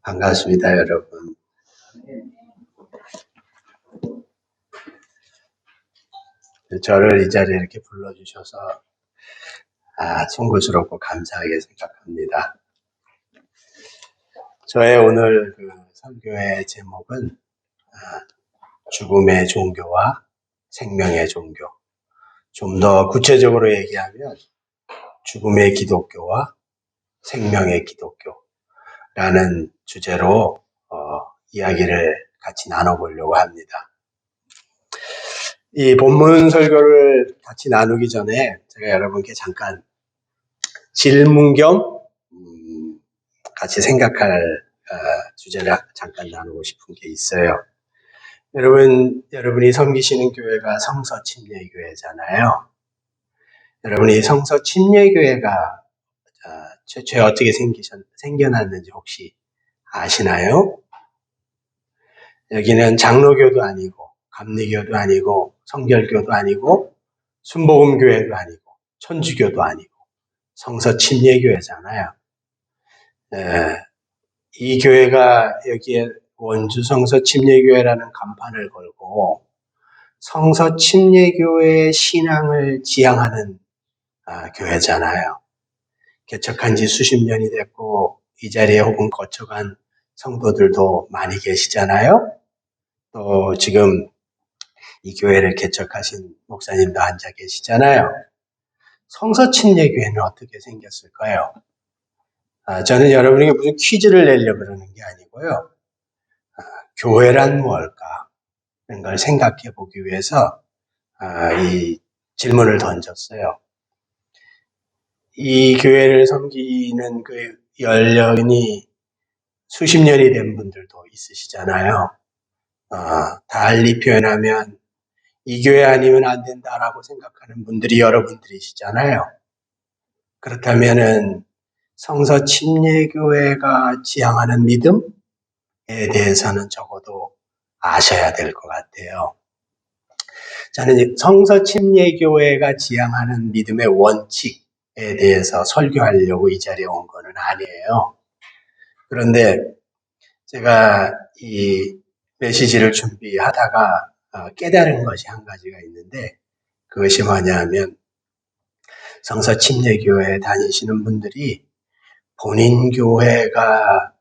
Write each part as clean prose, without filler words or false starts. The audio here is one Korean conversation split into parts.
반갑습니다, 여러분. 저를 이 자리에 이렇게 불러주셔서 송구스럽고 감사하게 생각합니다. 저의 오늘 설교의 제목은 죽음의 종교와 생명의 종교. 좀 더 구체적으로 얘기하면 죽음의 기독교와 생명의 기독교라는 주제로 이야기를 같이 나눠보려고 합니다. 이 본문 설교를 같이 나누기 전에 제가 여러분께 잠깐 질문 겸 같이 생각할 주제를 잠깐 나누고 싶은 게 있어요. 여러분이 섬기시는 교회가 성서침례교회잖아요. 여러분이 성서침례교회가 최초에 어떻게 생겨났는지 혹시 아시나요? 여기는 장로교도 아니고 감리교도 아니고 성결교도 아니고 순복음교회도 아니고 천주교도 아니고 성서침례교회잖아요. 이 교회가 여기에 원주 성서침례교회라는 간판을 걸고 성서침례교회의 신앙을 지향하는 교회잖아요. 개척한 지 수십 년이 됐고 이 자리에 혹은 거쳐간 성도들도 많이 계시잖아요. 또 지금 이 교회를 개척하신 목사님도 앉아 계시잖아요. 성서침례교회는 어떻게 생겼을까요? 저는 여러분에게 무슨 퀴즈를 내려고 그러는 게 아니고요. 교회란 무엇일까? 이런 걸 생각해 보기 위해서 이 질문을 던졌어요. 이 교회를 섬기는 그 연령이 수십 년이 된 분들도 있으시잖아요. 달리 표현하면 이 교회 아니면 안 된다라고 생각하는 분들이 여러분들이시잖아요. 그렇다면은 성서침례교회가 지향하는 믿음에 대해서는 적어도 아셔야 될 것 같아요. 저는 성서침례교회가 지향하는 믿음의 원칙에 대해서 설교하려고 이 자리에 온 거는 아니에요. 그런데 제가 이 메시지를 준비하다가 깨달은 것이 한 가지가 있는데 그것이 뭐냐면 성서침례교회에 다니시는 분들이 본인 교회가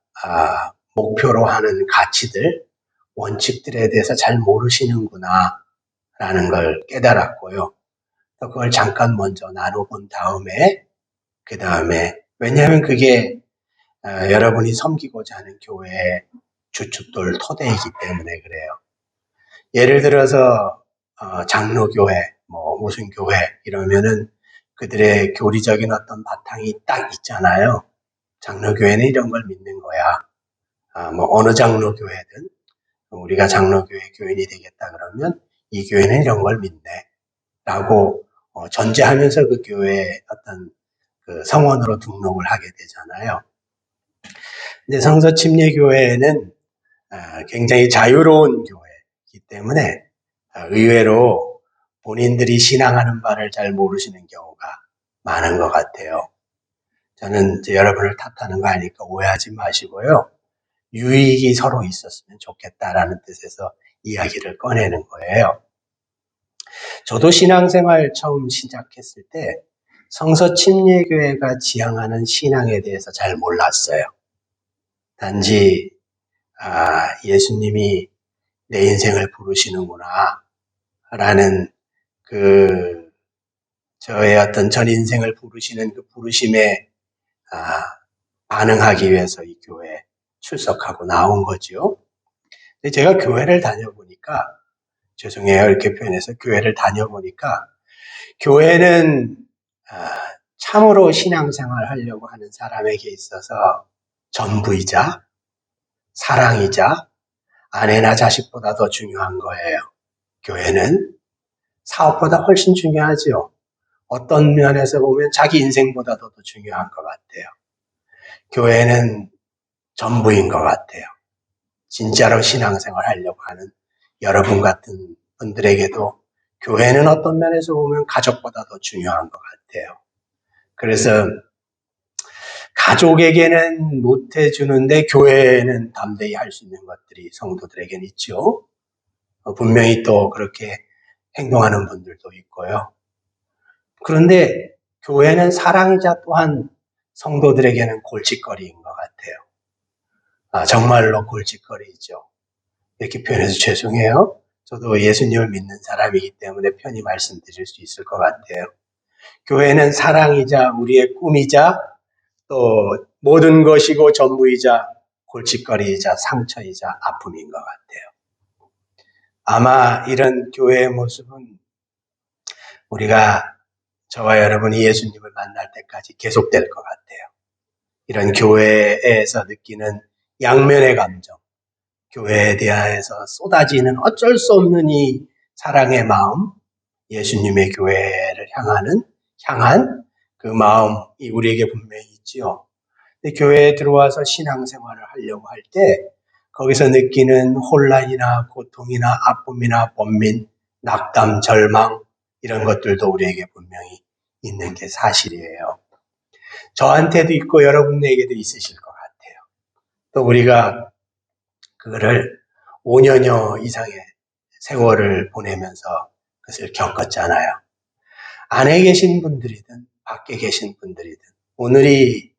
목표로 하는 가치들, 원칙들에 대해서 잘 모르시는구나 라는 걸 깨달았고요. 또 그걸 잠깐 먼저 나눠본 다음에 그 다음에 왜냐하면 그게 여러분이 섬기고자 하는 교회의 주춧돌 토대이기 때문에 그래요. 예를 들어서 장로교회, 무슨 교회 이러면은 그들의 교리적인 어떤 바탕이 딱 있잖아요. 장로교회는 이런 걸 믿는 거야. 어느 장로교회든 우리가 장로교회 교인이 되겠다 그러면 이 교회는 이런 걸 믿네. 라고 전제하면서 그 교회에 어떤 그 성원으로 등록을 하게 되잖아요. 근데 성서침례교회는 굉장히 자유로운 교회이기 때문에 의외로 본인들이 신앙하는 바를 잘 모르시는 경우가 많은 것 같아요. 저는 이제 여러분을 탓하는 거 아니까 오해하지 마시고요. 유익이 서로 있었으면 좋겠다라는 뜻에서 이야기를 꺼내는 거예요. 저도 신앙생활 처음 시작했을 때 성서침례교회가 지향하는 신앙에 대해서 잘 몰랐어요. 단지 예수님이 내 인생을 부르시는구나 라는 저의 어떤 전 인생을 부르시는 그 부르심에 반응하기 위해서 이 교회에 출석하고 나온 거죠. 근데 제가 교회를 다녀보니까 죄송해요 이렇게 표현해서 교회를 다녀보니까 교회는 참으로 신앙생활 하려고 하는 사람에게 있어서 전부이자 사랑이자 아내나 자식보다 더 중요한 거예요. 교회는 사업보다 훨씬 중요하죠. 어떤 면에서 보면 자기 인생보다도 더 중요한 것 같아요. 교회는 전부인 것 같아요. 진짜로 신앙생활 하려고 하는 여러분 같은 분들에게도 교회는 어떤 면에서 보면 가족보다 더 중요한 것 같아요. 그래서 가족에게는 못 해주는데 교회는 담대히 할 수 있는 것들이 성도들에게는 있죠. 분명히 또 그렇게 행동하는 분들도 있고요. 그런데 교회는 사랑이자 또한 성도들에게는 골칫거리인 것 같아요. 정말로 골칫거리죠. 이렇게 표현해서 죄송해요. 저도 예수님을 믿는 사람이기 때문에 편히 말씀드릴 수 있을 것 같아요. 교회는 사랑이자 우리의 꿈이자 또 모든 것이고 전부이자 골칫거리이자 상처이자 아픔인 것 같아요. 아마 이런 교회의 모습은 우리가 저와 여러분이 예수님을 만날 때까지 계속될 것 같아요. 이런 교회에서 느끼는 양면의 감정, 교회에 대해서 쏟아지는 어쩔 수 없는 이 사랑의 마음, 예수님의 교회를 향한 그 마음이 우리에게 분명히 있지요. 근데 교회에 들어와서 신앙생활을 하려고 할 때 거기서 느끼는 혼란이나 고통이나 아픔이나 번민, 낙담, 절망 이런 것들도 우리에게 분명히 있는 게 사실이에요. 저한테도 있고 여러분에게도 있으실 것 같아요. 또 우리가 그거를 5년여 이상의 세월을 보내면서 그것을 겪었잖아요. 안에 계신 분들이든 밖에 계신 분들이든 오늘이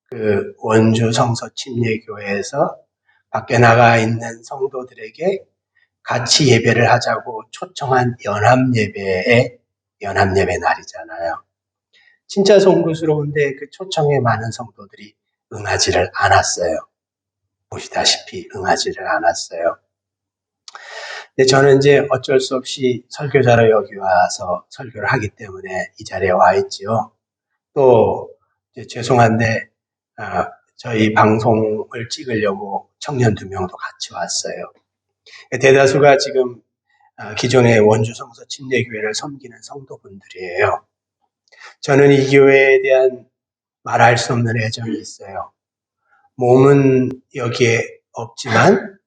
그 원주 성서 침례교회에서 밖에 나가 있는 성도들에게 같이 예배를 하자고 초청한 연합예배 날이잖아요. 진짜 송구스러운데 그 초청에 많은 성도들이 응하지를 않았어요. 보시다시피 응하지를 않았어요. 근데 저는 이제 어쩔 수 없이 설교자로 여기 와서 설교를 하기 때문에 이 자리에 와 있지요. 또 죄송한데 저희 방송을 찍으려고 청년 2명도 같이 왔어요. 대다수가 지금 기존의 원주 성서 침례교회를 섬기는 성도분들이에요. 저는 이 교회에 대한 말할 수 없는 애정이 있어요. 몸은 여기에 없지만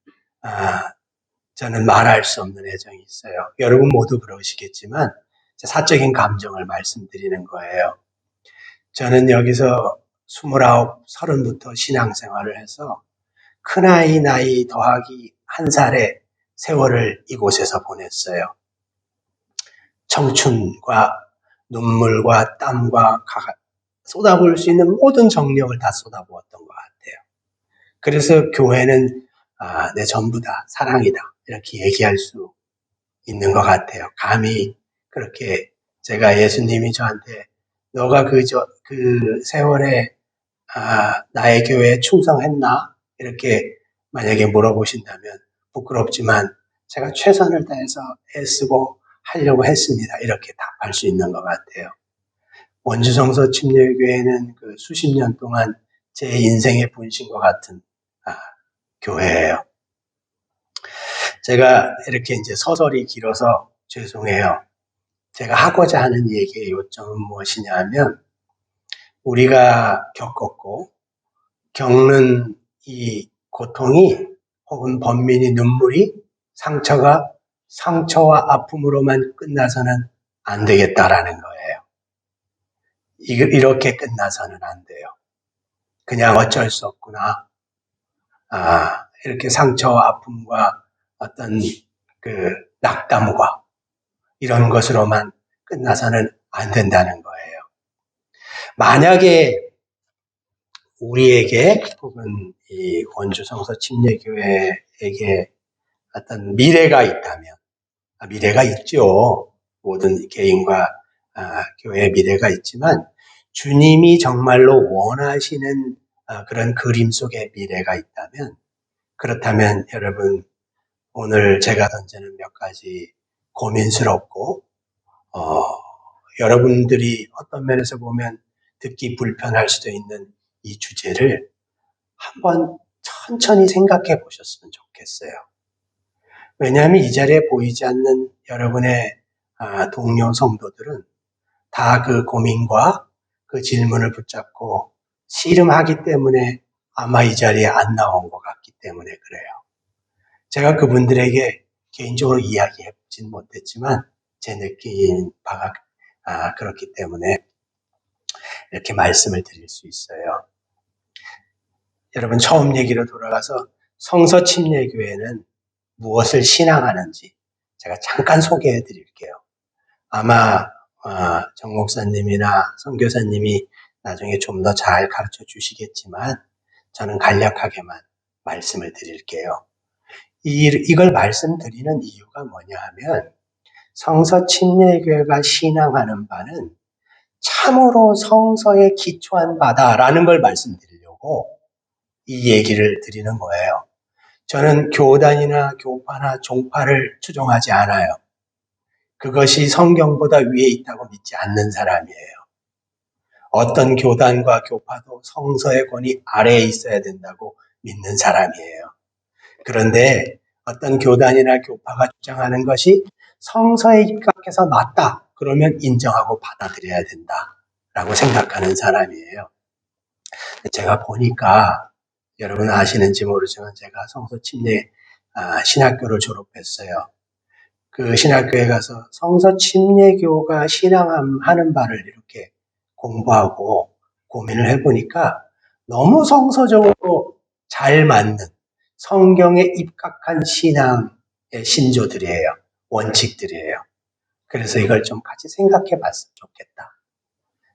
저는 말할 수 없는 애정이 있어요. 여러분 모두 그러시겠지만 사적인 감정을 말씀드리는 거예요. 저는 여기서 29, 30부터 신앙생활을 해서 큰아이 나이 더하기 1살의 세월을 이곳에서 보냈어요. 청춘과 눈물과 땀과 쏟아부을 수 있는 모든 정력을 다 쏟아부었던 것 같아요. 그래서 교회는 내 전부다, 사랑이다 이렇게 얘기할 수 있는 것 같아요. 감히 그렇게 제가 예수님이 저한테 너가 그 세월에 나의 교회에 충성했나? 이렇게 만약에 물어보신다면 부끄럽지만 제가 최선을 다해서 애쓰고 하려고 했습니다. 이렇게 답할 수 있는 것 같아요. 원주성서 침례교회는 그 수십 년 동안 제 인생의 분신과 같은 교회예요. 제가 이렇게 이제 서설이 길어서 죄송해요. 제가 하고자 하는 얘기의 요점은 무엇이냐면 우리가 겪었고 겪는 이 고통이 혹은 번민이 눈물이 상처와 아픔으로만 끝나서는 안 되겠다라는 거예요. 이렇게 끝나서는 안 돼요. 그냥 어쩔 수 없구나. 이렇게 상처와 아픔과 어떤 그 낙담과 이런 것으로만 끝나서는 안 된다는 거예요. 만약에 우리에게 혹은 이 원주 성서 침례교회에게 어떤 미래가 있다면, 미래가 있죠. 모든 개인과 교회의 미래가 있지만 주님이 정말로 원하시는 그런 그림 속의 미래가 있다면, 그렇다면 여러분 오늘 제가 던지는 몇 가지 고민스럽고 여러분들이 어떤 면에서 보면 듣기 불편할 수도 있는 이 주제를 한번 천천히 생각해 보셨으면 좋겠어요. 왜냐하면 이 자리에 보이지 않는 여러분의 동료 성도들은 다 그 고민과 그 질문을 붙잡고 씨름하기 때문에 아마 이 자리에 안 나온 것 같기 때문에 그래요. 제가 그분들에게 개인적으로 이야기해 보진 못했지만 제 느낀 바가 그렇기 때문에 이렇게 말씀을 드릴 수 있어요. 여러분 처음 얘기로 돌아가서 성서 침례교회는 무엇을 신앙하는지 제가 잠깐 소개해 드릴게요. 아마 정 목사님이나 선교사님이 나중에 좀 더 잘 가르쳐 주시겠지만 저는 간략하게만 말씀을 드릴게요. 이걸 말씀드리는 이유가 뭐냐 하면 성서 침례교회가 신앙하는 바는 참으로 성서에 기초한 바다라는 걸 말씀드리려고 이 얘기를 드리는 거예요. 저는 교단이나 교파나 종파를 추종하지 않아요. 그것이 성경보다 위에 있다고 믿지 않는 사람이에요. 어떤 교단과 교파도 성서의 권위 아래에 있어야 된다고 믿는 사람이에요. 그런데 어떤 교단이나 교파가 주장하는 것이 성서에 입각해서 맞다. 그러면 인정하고 받아들여야 된다라고 생각하는 사람이에요. 제가 보니까 여러분 아시는지 모르지만 제가 성서 침례 신학교를 졸업했어요. 그 신학교에 가서 성서 침례교가 신앙하는 바를 이렇게 공부하고 고민을 해보니까 너무 성서적으로 잘 맞는 성경에 입각한 신앙의 신조들이에요. 원칙들이에요. 그래서 이걸 좀 같이 생각해 봤으면 좋겠다.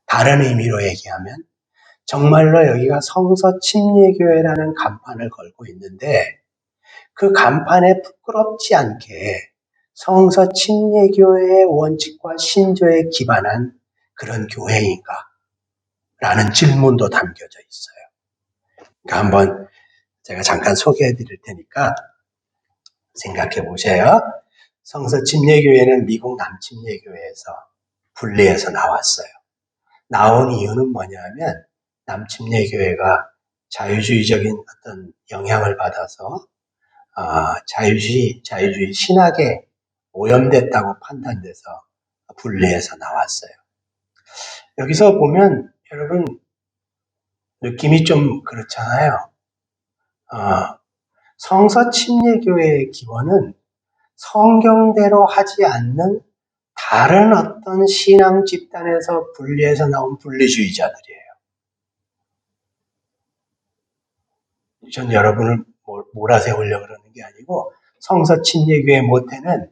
다른 의미로 얘기하면 정말로 여기가 성서 침례교회라는 간판을 걸고 있는데 그 간판에 부끄럽지 않게 성서 침례교회의 원칙과 신조에 기반한 그런 교회인가? 라는 질문도 담겨져 있어요. 그러니까 한번 제가 잠깐 소개해 드릴 테니까 생각해 보세요. 성서 침례교회는 미국 남침례교회에서 분리해서 나왔어요. 나온 이유는 뭐냐면 남침례교회가 자유주의적인 어떤 영향을 받아서 자유주의 신학에 오염됐다고 판단돼서 분리해서 나왔어요. 여기서 보면 여러분 느낌이 좀 그렇잖아요. 성서 침례교회의 기원은 성경대로 하지 않는 다른 어떤 신앙 집단에서 분리해서 나온 분리주의자들이에요. 전 여러분을 몰아세우려고 그러는 게 아니고 성서 침례교회 모태는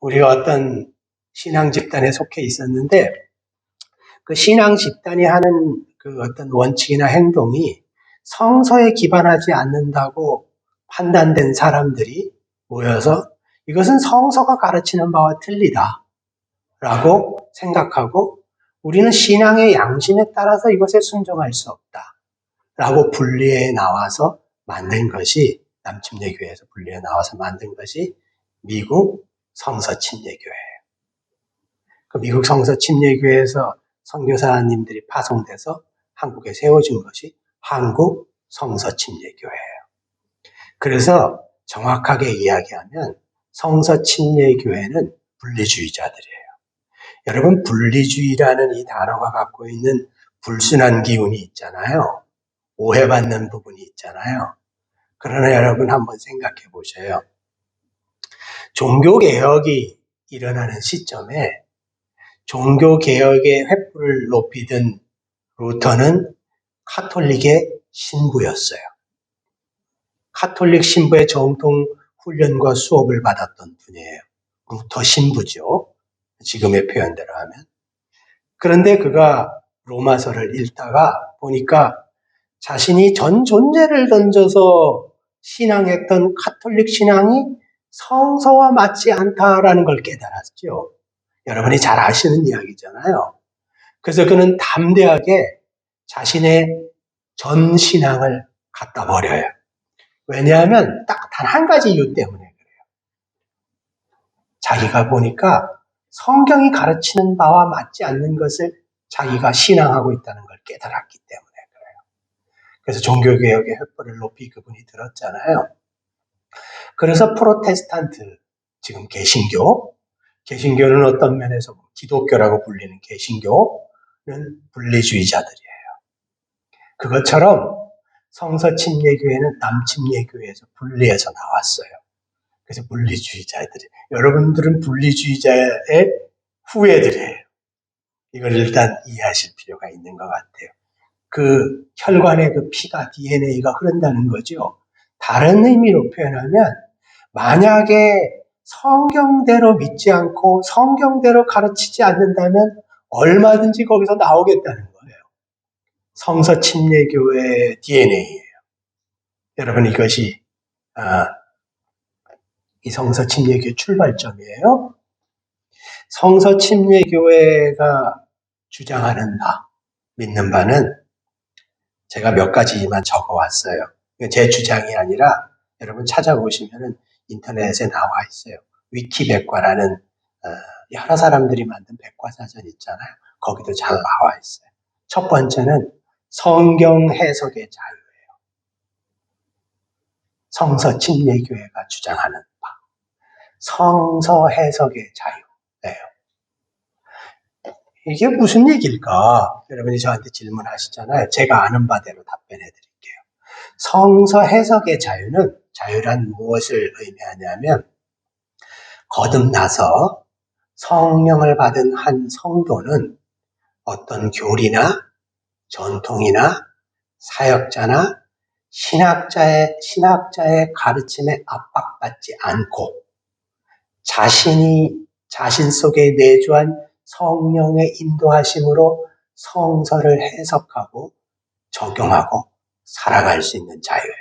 우리가 어떤 신앙 집단에 속해 있었는데 그 신앙 집단이 하는 그 어떤 원칙이나 행동이 성서에 기반하지 않는다고 판단된 사람들이 모여서 이것은 성서가 가르치는 바와 틀리다 라고 생각하고 우리는 신앙의 양심에 따라서 이것에 순종할 수 없다 라고 분리해 나와서 만든 것이 남침례교회에서 분리해 나와서 만든 것이 미국 성서 침례교회예요. 그 미국 성서 침례교회에서 선교사님들이 파송돼서 한국에 세워진 것이 한국 성서 침례교회예요. 그래서 정확하게 이야기하면 성서 침례교회는 분리주의자들이에요. 여러분 분리주의라는 이 단어가 갖고 있는 불순한 기운이 있잖아요. 오해받는 부분이 있잖아요. 그러나 여러분 한번 생각해 보세요. 종교개혁이 일어나는 시점에 종교개혁의 횃불을 높이던 루터는 카톨릭의 신부였어요. 카톨릭 신부의 정통 훈련과 수업을 받았던 분이에요. 루터 신부죠. 지금의 표현대로 하면. 그런데 그가 로마서를 읽다가 보니까 자신이 전 존재를 던져서 신앙했던 카톨릭 신앙이 성서와 맞지 않다라는 걸 깨달았죠. 여러분이 잘 아시는 이야기잖아요. 그래서 그는 담대하게 자신의 전 신앙을 갖다 버려요. 왜냐하면 딱 단 한 가지 이유 때문에 그래요. 자기가 보니까 성경이 가르치는 바와 맞지 않는 것을 자기가 신앙하고 있다는 걸 깨달았기 때문에 그래요. 그래서 종교개혁의 횃불을 높이 그분이 들었잖아요. 그래서 프로테스탄트, 지금 개신교는 어떤 면에서 기독교라고 불리는 개신교는 분리주의자들이에요. 그것처럼 성서 침례교회는 남침례교회에서 분리해서 나왔어요. 그래서 분리주의자들이 여러분들은 분리주의자의 후예들이에요. 이걸 일단 이해하실 필요가 있는 것 같아요. 그 혈관의 그 피가 DNA가 흐른다는 거죠. 다른 의미로 표현하면 만약에 성경대로 믿지 않고 성경대로 가르치지 않는다면 얼마든지 거기서 나오겠다는 거예요. 성서 침례교회의 DNA예요. 여러분 이것이 이 성서 침례교회 출발점이에요. 성서 침례교회가 주장하는 바, 믿는 바는 제가 몇 가지만 적어왔어요. 제 주장이 아니라 여러분 찾아보시면 인터넷에 나와 있어요. 위키백과라는 여러 사람들이 만든 백과사전 있잖아요. 거기도 잘 나와 있어요. 첫 번째는 성경 해석의 자유예요. 성서 침례교회가 주장하는 바. 성서 해석의 자유예요. 이게 무슨 얘기일까? 여러분이 저한테 질문하시잖아요. 제가 아는 바대로 답변해 드릴게요. 성서 해석의 자유는 자유란 무엇을 의미하냐면 거듭나서 성령을 받은 한 성도는 어떤 교리나 전통이나 사역자나 신학자의 가르침에 압박받지 않고 자신 속에 내주한 성령의 인도하심으로 성서를 해석하고 적용하고 살아갈 수 있는 자유예요.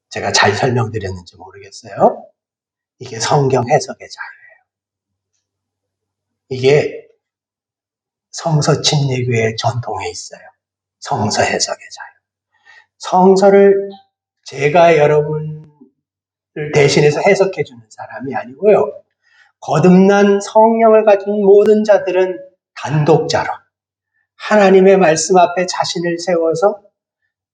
제가 잘 설명드렸는지 모르겠어요. 이게 성경 해석의 자유예요. 이게 성서 침례교회의 전통에 있어요. 성서 해석의 자유. 성서를 제가 여러분을 대신해서 해석해 주는 사람이 아니고요. 거듭난 성령을 가진 모든 자들은 단독자로 하나님의 말씀 앞에 자신을 세워서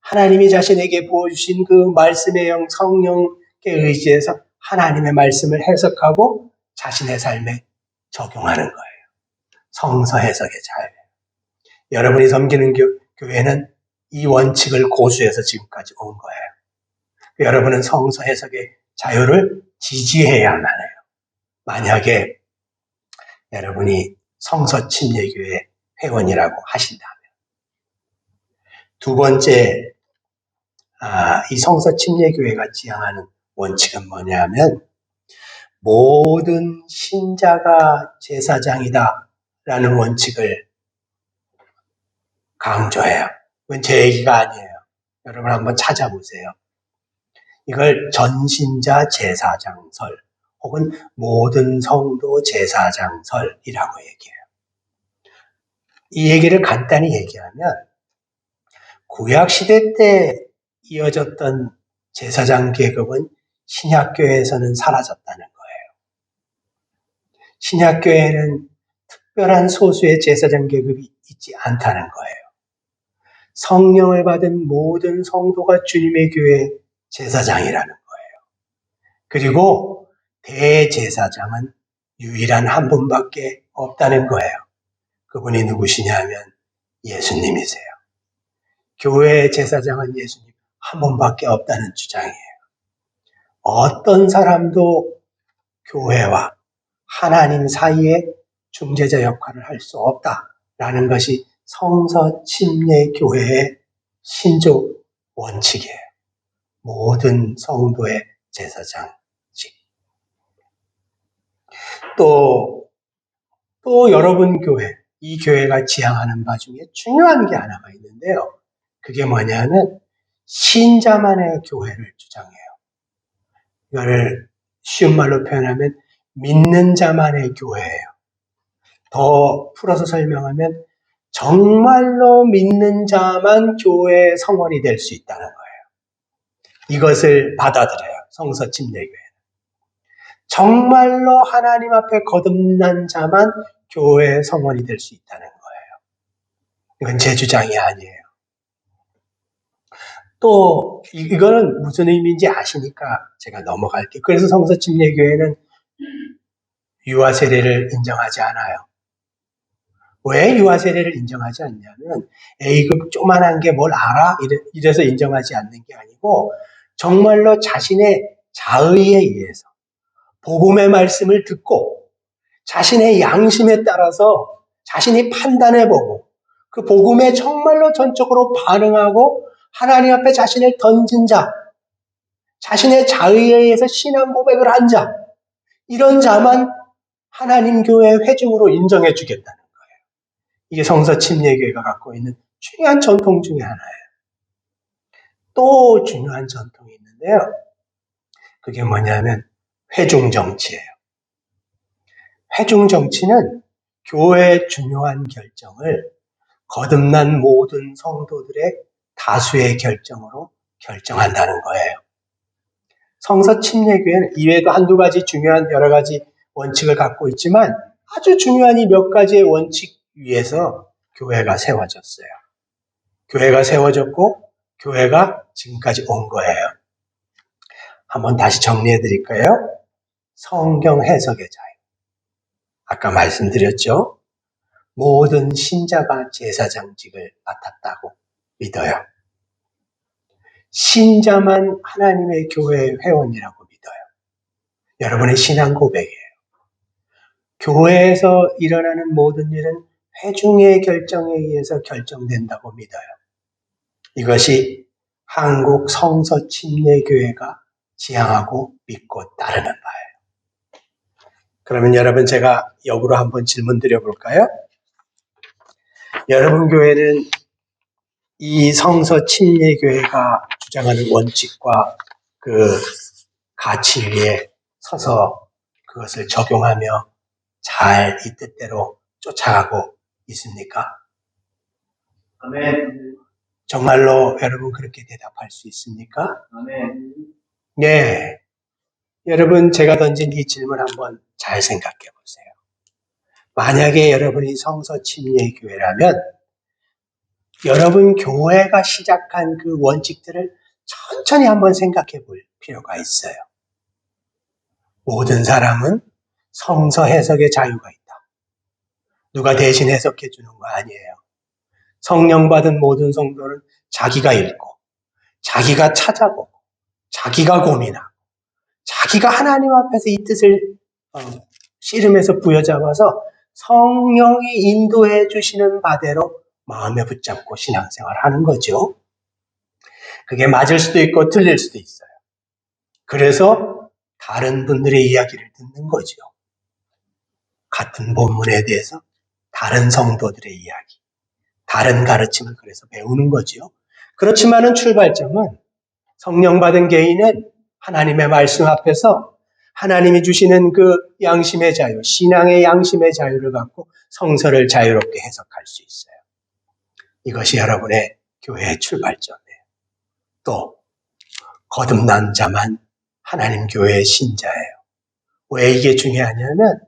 하나님이 자신에게 부어주신 그 말씀의 영 성령께 의지해서 하나님의 말씀을 해석하고 자신의 삶에 적용하는 거예요. 성서 해석의 자유예요. 여러분이 섬기는 교회는 이 원칙을 고수해서 지금까지 온 거예요. 여러분은 성서 해석의 자유를 지지해야만 해요. 만약에 여러분이 성서 침례교회 회원이라고 하신다면. 두 번째, 이 성서 침례교회가 지향하는 원칙은 뭐냐면 모든 신자가 제사장이다 라는 원칙을 강조해요. 이건 제 얘기가 아니에요. 여러분 한번 찾아보세요. 이걸 전신자 제사장설 혹은 모든 성도 제사장설이라고 얘기해요. 이 얘기를 간단히 얘기하면 구약시대 때 이어졌던 제사장 계급은 신약교회에서는 사라졌다는 거예요. 신약교회에는 특별한 소수의 제사장 계급이 있지 않다는 거예요. 성령을 받은 모든 성도가 주님의 교회 제사장이라는 거예요. 그리고 대제사장은 유일한 한 분밖에 없다는 거예요. 그분이 누구시냐면 예수님이세요. 교회의 제사장은 예수님 한 분밖에 없다는 주장이에요. 어떤 사람도 교회와 하나님 사이에 중재자 역할을 할 수 없다라는 것이 성서 침례교회의 신조 원칙이에요. 모든 성도의 제사장직. 또 여러분 교회, 이 교회가 지향하는 바 중에 중요한 게 하나가 있는데요. 그게 뭐냐면 신자만의 교회를 주장해요. 이거를 쉬운 말로 표현하면 믿는 자만의 교회예요. 더 풀어서 설명하면 정말로 믿는 자만 교회의 성원이 될 수 있다는 거예요. 이것을 받아들여요. 성서 침례교회는. 정말로 하나님 앞에 거듭난 자만 교회의 성원이 될 수 있다는 거예요. 이건 제 주장이 아니에요. 또 이거는 무슨 의미인지 아시니까 제가 넘어갈게요. 그래서 성서 침례교회는 유아 세례를 인정하지 않아요. 왜 유아 세례를 인정하지 않냐면 에이그 조만한 게 뭘 알아? 이래서 인정하지 않는 게 아니고 정말로 자신의 자의에 의해서 복음의 말씀을 듣고 자신의 양심에 따라서 자신이 판단해보고 그 복음에 정말로 전적으로 반응하고 하나님 앞에 자신을 던진 자, 자신의 자의에 의해서 신앙 고백을 한 자, 이런 자만 하나님 교회의 회중으로 인정해 주겠다는 거예요. 이게 성서 침례교회가 갖고 있는 중요한 전통 중에 하나예요. 또 중요한 전통이 있는데요. 그게 뭐냐면 회중정치예요. 회중정치는 교회의 중요한 결정을 거듭난 모든 성도들의 다수의 결정으로 결정한다는 거예요. 성서 침례교회는 이외에도 한두 가지 중요한 여러 가지 원칙을 갖고 있지만 아주 중요한 이 몇 가지의 원칙 위에서 교회가 세워졌어요. 교회가 세워졌고 교회가 지금까지 온 거예요. 한번 다시 정리해 드릴까요? 성경 해석의 자유. 아까 말씀드렸죠? 모든 신자가 제사장직을 맡았다고 믿어요. 신자만 하나님의 교회의 회원이라고 믿어요. 여러분의 신앙 고백이에요. 교회에서 일어나는 모든 일은 회중의 결정에 의해서 결정된다고 믿어요. 이것이 한국 성서 침례교회가 지향하고 믿고 따르는 바예요. 그러면 여러분 제가 역으로 한번 질문 드려볼까요? 여러분 교회는 이 성서 침례교회가 주장하는 원칙과 그 가치 위에 서서 그것을 적용하며 잘 이 뜻대로 쫓아가고 있습니까? 아멘. 정말로 여러분 그렇게 대답할 수 있습니까? 아멘. 네. 여러분 제가 던진 이 질문 한번 잘 생각해 보세요. 만약에 여러분이 성서 침례교회라면 여러분 교회가 시작한 그 원칙들을 천천히 한번 생각해 볼 필요가 있어요. 모든 사람은 성서 해석의 자유가 있다. 누가 대신 해석해 주는 거 아니에요. 성령 받은 모든 성도는 자기가 읽고, 자기가 찾아보고, 자기가 고민하고, 자기가 하나님 앞에서 이 뜻을 씨름해서 부여잡아서 성령이 인도해 주시는 바대로 마음에 붙잡고 신앙생활을 하는 거죠. 그게 맞을 수도 있고 틀릴 수도 있어요. 그래서 다른 분들의 이야기를 듣는 거죠. 같은 본문에 대해서 다른 성도들의 이야기, 다른 가르침을 그래서 배우는 거죠. 그렇지만은 출발점은 성령 받은 개인은 하나님의 말씀 앞에서 하나님이 주시는 그 양심의 자유, 신앙의 양심의 자유를 갖고 성서를 자유롭게 해석할 수 있어요. 이것이 여러분의 교회의 출발점이에요. 또 거듭난 자만 하나님 교회의 신자예요. 왜 이게 중요하냐면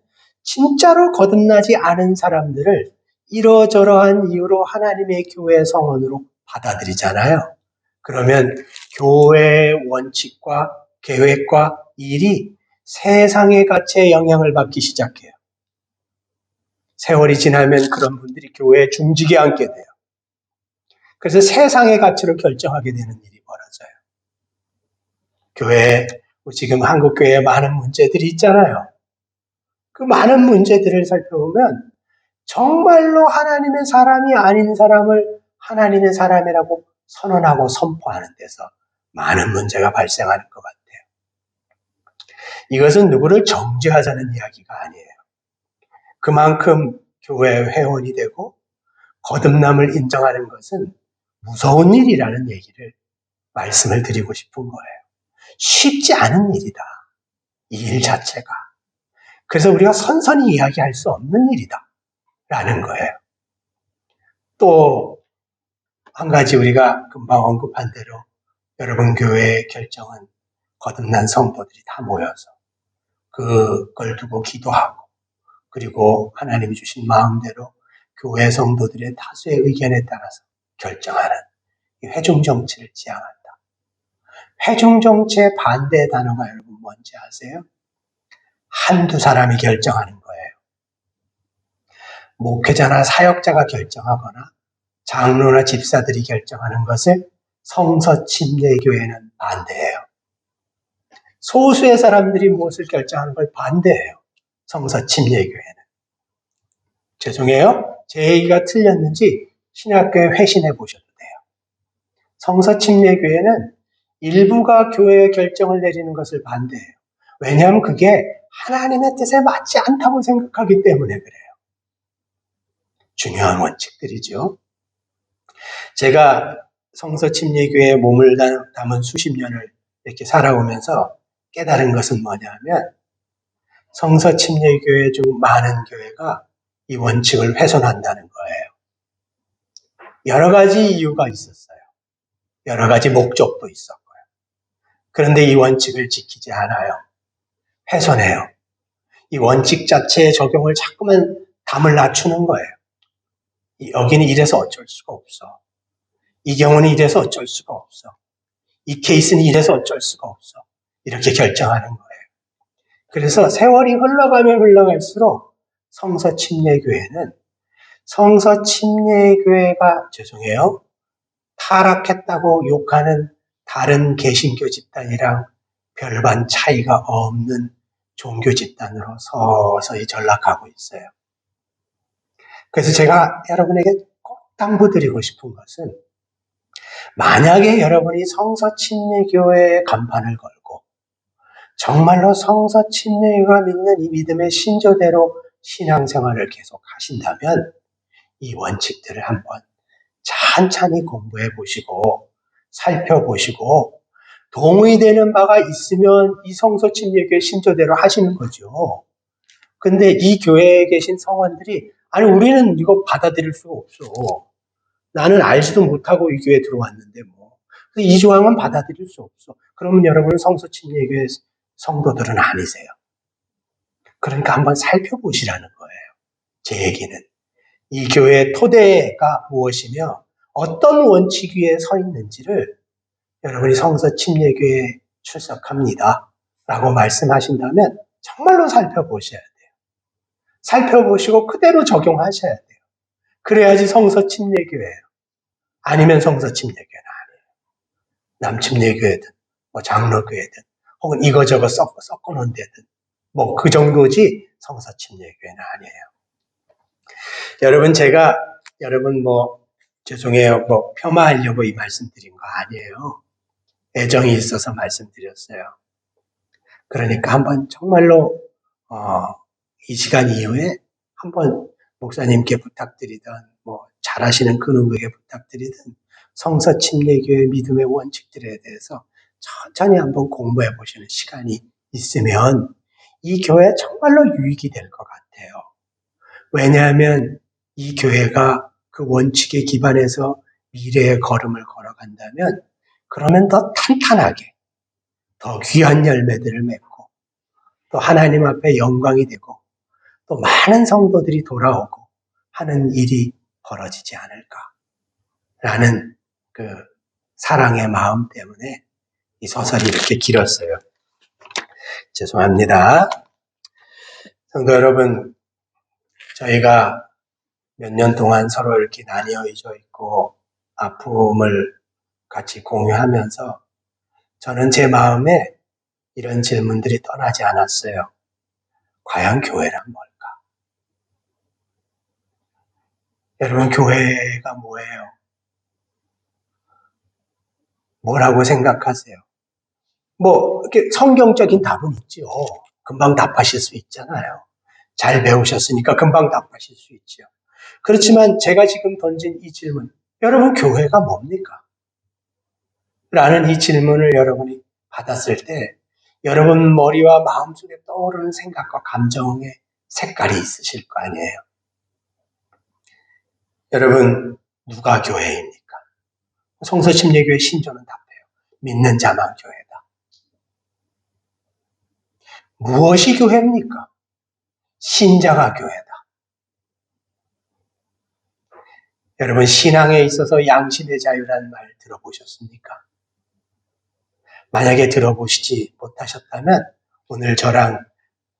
진짜로 거듭나지 않은 사람들을 이러저러한 이유로 하나님의 교회 성원으로 받아들이잖아요. 그러면 교회의 원칙과 계획과 일이 세상의 가치에 영향을 받기 시작해요. 세월이 지나면 그런 분들이 교회에 중직에 앉게 돼요. 그래서 세상의 가치로 결정하게 되는 일이 벌어져요. 교회에 지금 한국 교회에 많은 문제들이 있잖아요. 그 많은 문제들을 살펴보면 정말로 하나님의 사람이 아닌 사람을 하나님의 사람이라고 선언하고 선포하는 데서 많은 문제가 발생하는 것 같아요. 이것은 누구를 정죄하자는 이야기가 아니에요. 그만큼 교회 회원이 되고 거듭남을 인정하는 것은 무서운 일이라는 얘기를 말씀을 드리고 싶은 거예요. 쉽지 않은 일이다. 이 일 자체가. 그래서 우리가 선선히 이야기할 수 없는 일이다. 라는 거예요. 또 한 가지 우리가 금방 언급한 대로 여러분 교회의 결정은 거듭난 성도들이 다 모여서 그걸 두고 기도하고 그리고 하나님이 주신 마음대로 교회 성도들의 다수의 의견에 따라서 결정하는 이 회중정치를 지향한다. 회중정치의 반대 단어가 여러분 뭔지 아세요? 한두 사람이 결정하는 거예요. 목회자나 사역자가 결정하거나 장로나 집사들이 결정하는 것을 성서 침례교회는 반대해요. 소수의 사람들이 무엇을 결정하는 걸 반대해요. 성서 침례교회는. 죄송해요. 제 얘기가 틀렸는지 신약교회 회신해 보셔도 돼요. 성서침례교회는 일부가 교회의 결정을 내리는 것을 반대해요. 왜냐하면 그게 하나님의 뜻에 맞지 않다고 생각하기 때문에 그래요. 중요한 원칙들이죠. 제가 성서침례교회에 몸을 담은 수십 년을 이렇게 살아오면서 깨달은 것은 뭐냐면 성서침례교회 중 많은 교회가 이 원칙을 훼손한다는 거예요. 여러 가지 이유가 있었어요. 여러 가지 목적도 있었고요. 그런데 이 원칙을 지키지 않아요. 훼손해요. 이 원칙 자체의 적용을 자꾸만 담을 낮추는 거예요. 여기는 이래서 어쩔 수가 없어. 이 경우는 이래서 어쩔 수가 없어. 이 케이스는 이래서 어쩔 수가 없어. 이렇게 결정하는 거예요. 그래서 세월이 흘러가면 흘러갈수록 성서침례교회는 성서침례교회가 죄송해요. 타락했다고 욕하는 다른 개신교 집단이랑 별반 차이가 없는 종교 집단으로 서서히 전락하고 있어요. 그래서 제가 여러분에게 꼭 당부드리고 싶은 것은 만약에 여러분이 성서침례교회에 간판을 걸고 정말로 성서침례가 믿는 이 믿음의 신조대로 신앙생활을 계속 하신다면 이 원칙들을 한번 찬찬히 공부해 보시고 살펴보시고 동의되는 바가 있으면 이 성서침례교회 신조대로 하시는 거죠. 근데 이 교회에 계신 성원들이 아니 우리는 이거 받아들일 수가 없어. 나는 알지도 못하고 이 교회에 들어왔는데 뭐. 이 조항은 받아들일 수 없어. 그러면 여러분은 성서침례교회 성도들은 아니세요. 그러니까 한번 살펴보시라는 거예요. 제 얘기는. 이 교회의 토대가 무엇이며 어떤 원칙 위에 서 있는지를 여러분이 성서침례교회에 출석합니다. 라고 말씀하신다면 정말로 살펴보셔야 돼요. 살펴보시고 그대로 적용하셔야 돼요. 그래야지 성서침례교회예요. 아니면 성서침례교회는 아니에요. 남침례교회든 뭐 장로교회든 혹은 이거저거 섞어놓은 데든 뭐 그 정도지 성서침례교회는 아니에요. 여러분 제가 여러분 죄송해요. 폄하하려고 이 말씀 드린 거 아니에요. 애정이 있어서 말씀드렸어요. 그러니까 한번 정말로 이 시간 이후에 한번 목사님께 부탁드리든 잘하시는 그 누구에게 부탁드리든 성서침례교회 믿음의 원칙들에 대해서 천천히 한번 공부해 보시는 시간이 있으면 이 교회 정말로 유익이 될 것 같아요. 왜냐하면 이 교회가 그 원칙에 기반해서 미래의 걸음을 걸어간다면 그러면 더 탄탄하게 더 귀한 열매들을 맺고 또 하나님 앞에 영광이 되고 또 많은 성도들이 돌아오고 하는 일이 벌어지지 않을까라는 그 사랑의 마음 때문에 이 서설이 이렇게 길었어요. 죄송합니다. 성도 여러분, 저희가 몇 년 동안 서로 이렇게 나뉘어져 있고 아픔을 같이 공유하면서 저는 제 마음에 이런 질문들이 떠나지 않았어요. 과연 교회란 뭘까? 여러분, 교회가 뭐예요? 뭐라고 생각하세요? 이렇게 성경적인 답은 있죠. 금방 답하실 수 있잖아요. 잘 배우셨으니까 금방 답하실 수 있죠. 그렇지만 제가 지금 던진 이 질문, 여러분 교회가 뭡니까? 라는 이 질문을 여러분이 받았을 때 여러분 머리와 마음속에 떠오르는 생각과 감정의 색깔이 있으실 거 아니에요. 여러분 누가 교회입니까? 성서침례교회 신조는 답해요. 믿는 자만 교회다. 무엇이 교회입니까? 신자가 교회다. 여러분 신앙에 있어서 양심의 자유라는 말 들어보셨습니까? 만약에 들어보시지 못하셨다면 오늘 저랑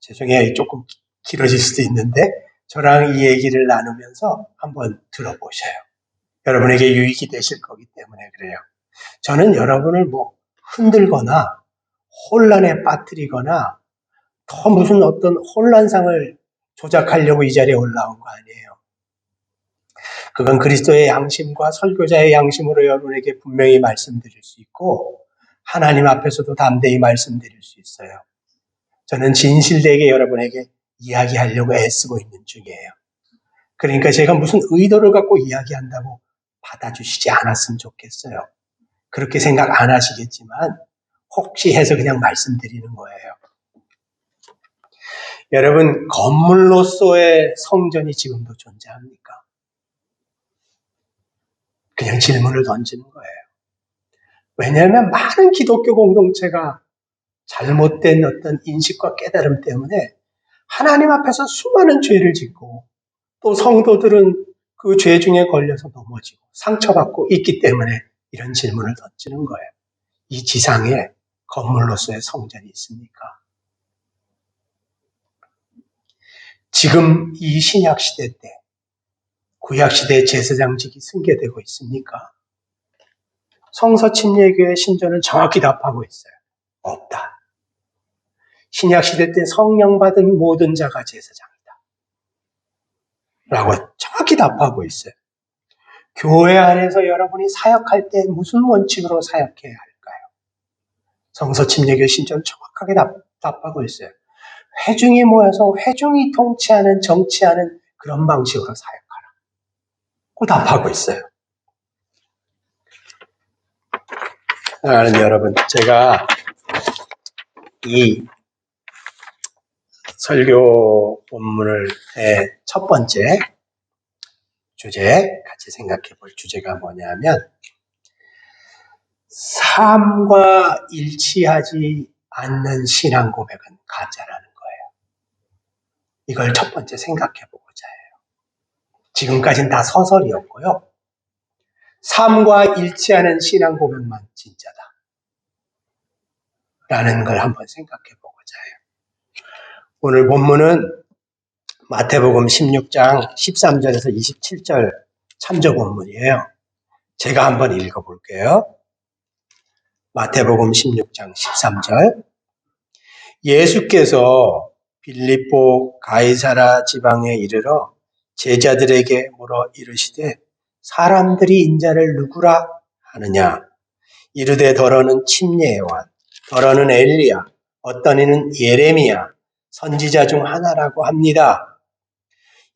죄송해요. 조금 길어질 수도 있는데 저랑 이 얘기를 나누면서 한번 들어보셔요. 여러분에게 유익이 되실 거기 때문에 그래요. 저는 여러분을 흔들거나 혼란에 빠뜨리거나 더 무슨 어떤 혼란상을 조작하려고 이 자리에 올라온 거 아니에요. 그건 그리스도의 양심과 설교자의 양심으로 여러분에게 분명히 말씀드릴 수 있고 하나님 앞에서도 담대히 말씀드릴 수 있어요. 저는 진실되게 여러분에게 이야기하려고 애쓰고 있는 중이에요. 그러니까 제가 무슨 의도를 갖고 이야기한다고 받아주시지 않았으면 좋겠어요. 그렇게 생각 안 하시겠지만 혹시 해서 그냥 말씀드리는 거예요. 여러분, 건물로서의 성전이 지금도 존재합니까? 그냥 질문을 던지는 거예요. 왜냐하면 많은 기독교 공동체가 잘못된 어떤 인식과 깨달음 때문에 하나님 앞에서 수많은 죄를 짓고 또 성도들은 그 죄 중에 걸려서 넘어지고 상처받고 있기 때문에 이런 질문을 던지는 거예요. 이 지상에 건물로서의 성전이 있습니까? 지금 이 신약시대 때 구약시대 제사장직이 승계되고 있습니까? 성서침례교회 신조는 정확히 답하고 있어요. 없다. 신약시대 때 성령 받은 모든 자가 제사장이다. 라고 정확히 답하고 있어요. 교회 안에서 여러분이 사역할 때 무슨 원칙으로 사역해야 할까요? 성서침례교회 신조는 정확하게 답하고 있어요. 회중이 모여서 회중이 통치하는 정치하는 그런 방식으로 사역하라. 그 답하고 있어요. 사랑하는 여러분, 제가 이 설교 본문의 첫 번째 주제, 같이 생각해 볼 주제가 뭐냐면 삶과 일치하지 않는 신앙 고백은 가짜라는 거예요. 이걸 첫 번째 생각해 보고자 해요. 지금까지는 다 서설이었고요. 삶과 일치하는 신앙 고백만 진짜다. 라는 걸 한번 생각해 보고자 해요. 오늘 본문은 마태복음 16장 13절에서 27절 참조 본문이에요. 제가 한번 읽어볼게요. 마태복음 16장 13절. 예수께서 빌립보 가이사라 지방에 이르러 제자들에게 물어 이르시되 사람들이 인자를 누구라 하느냐? 이르되 더러는 침례 요한, 더러는 엘리야, 어떤 이는 예레미야, 선지자 중 하나라고 합니다.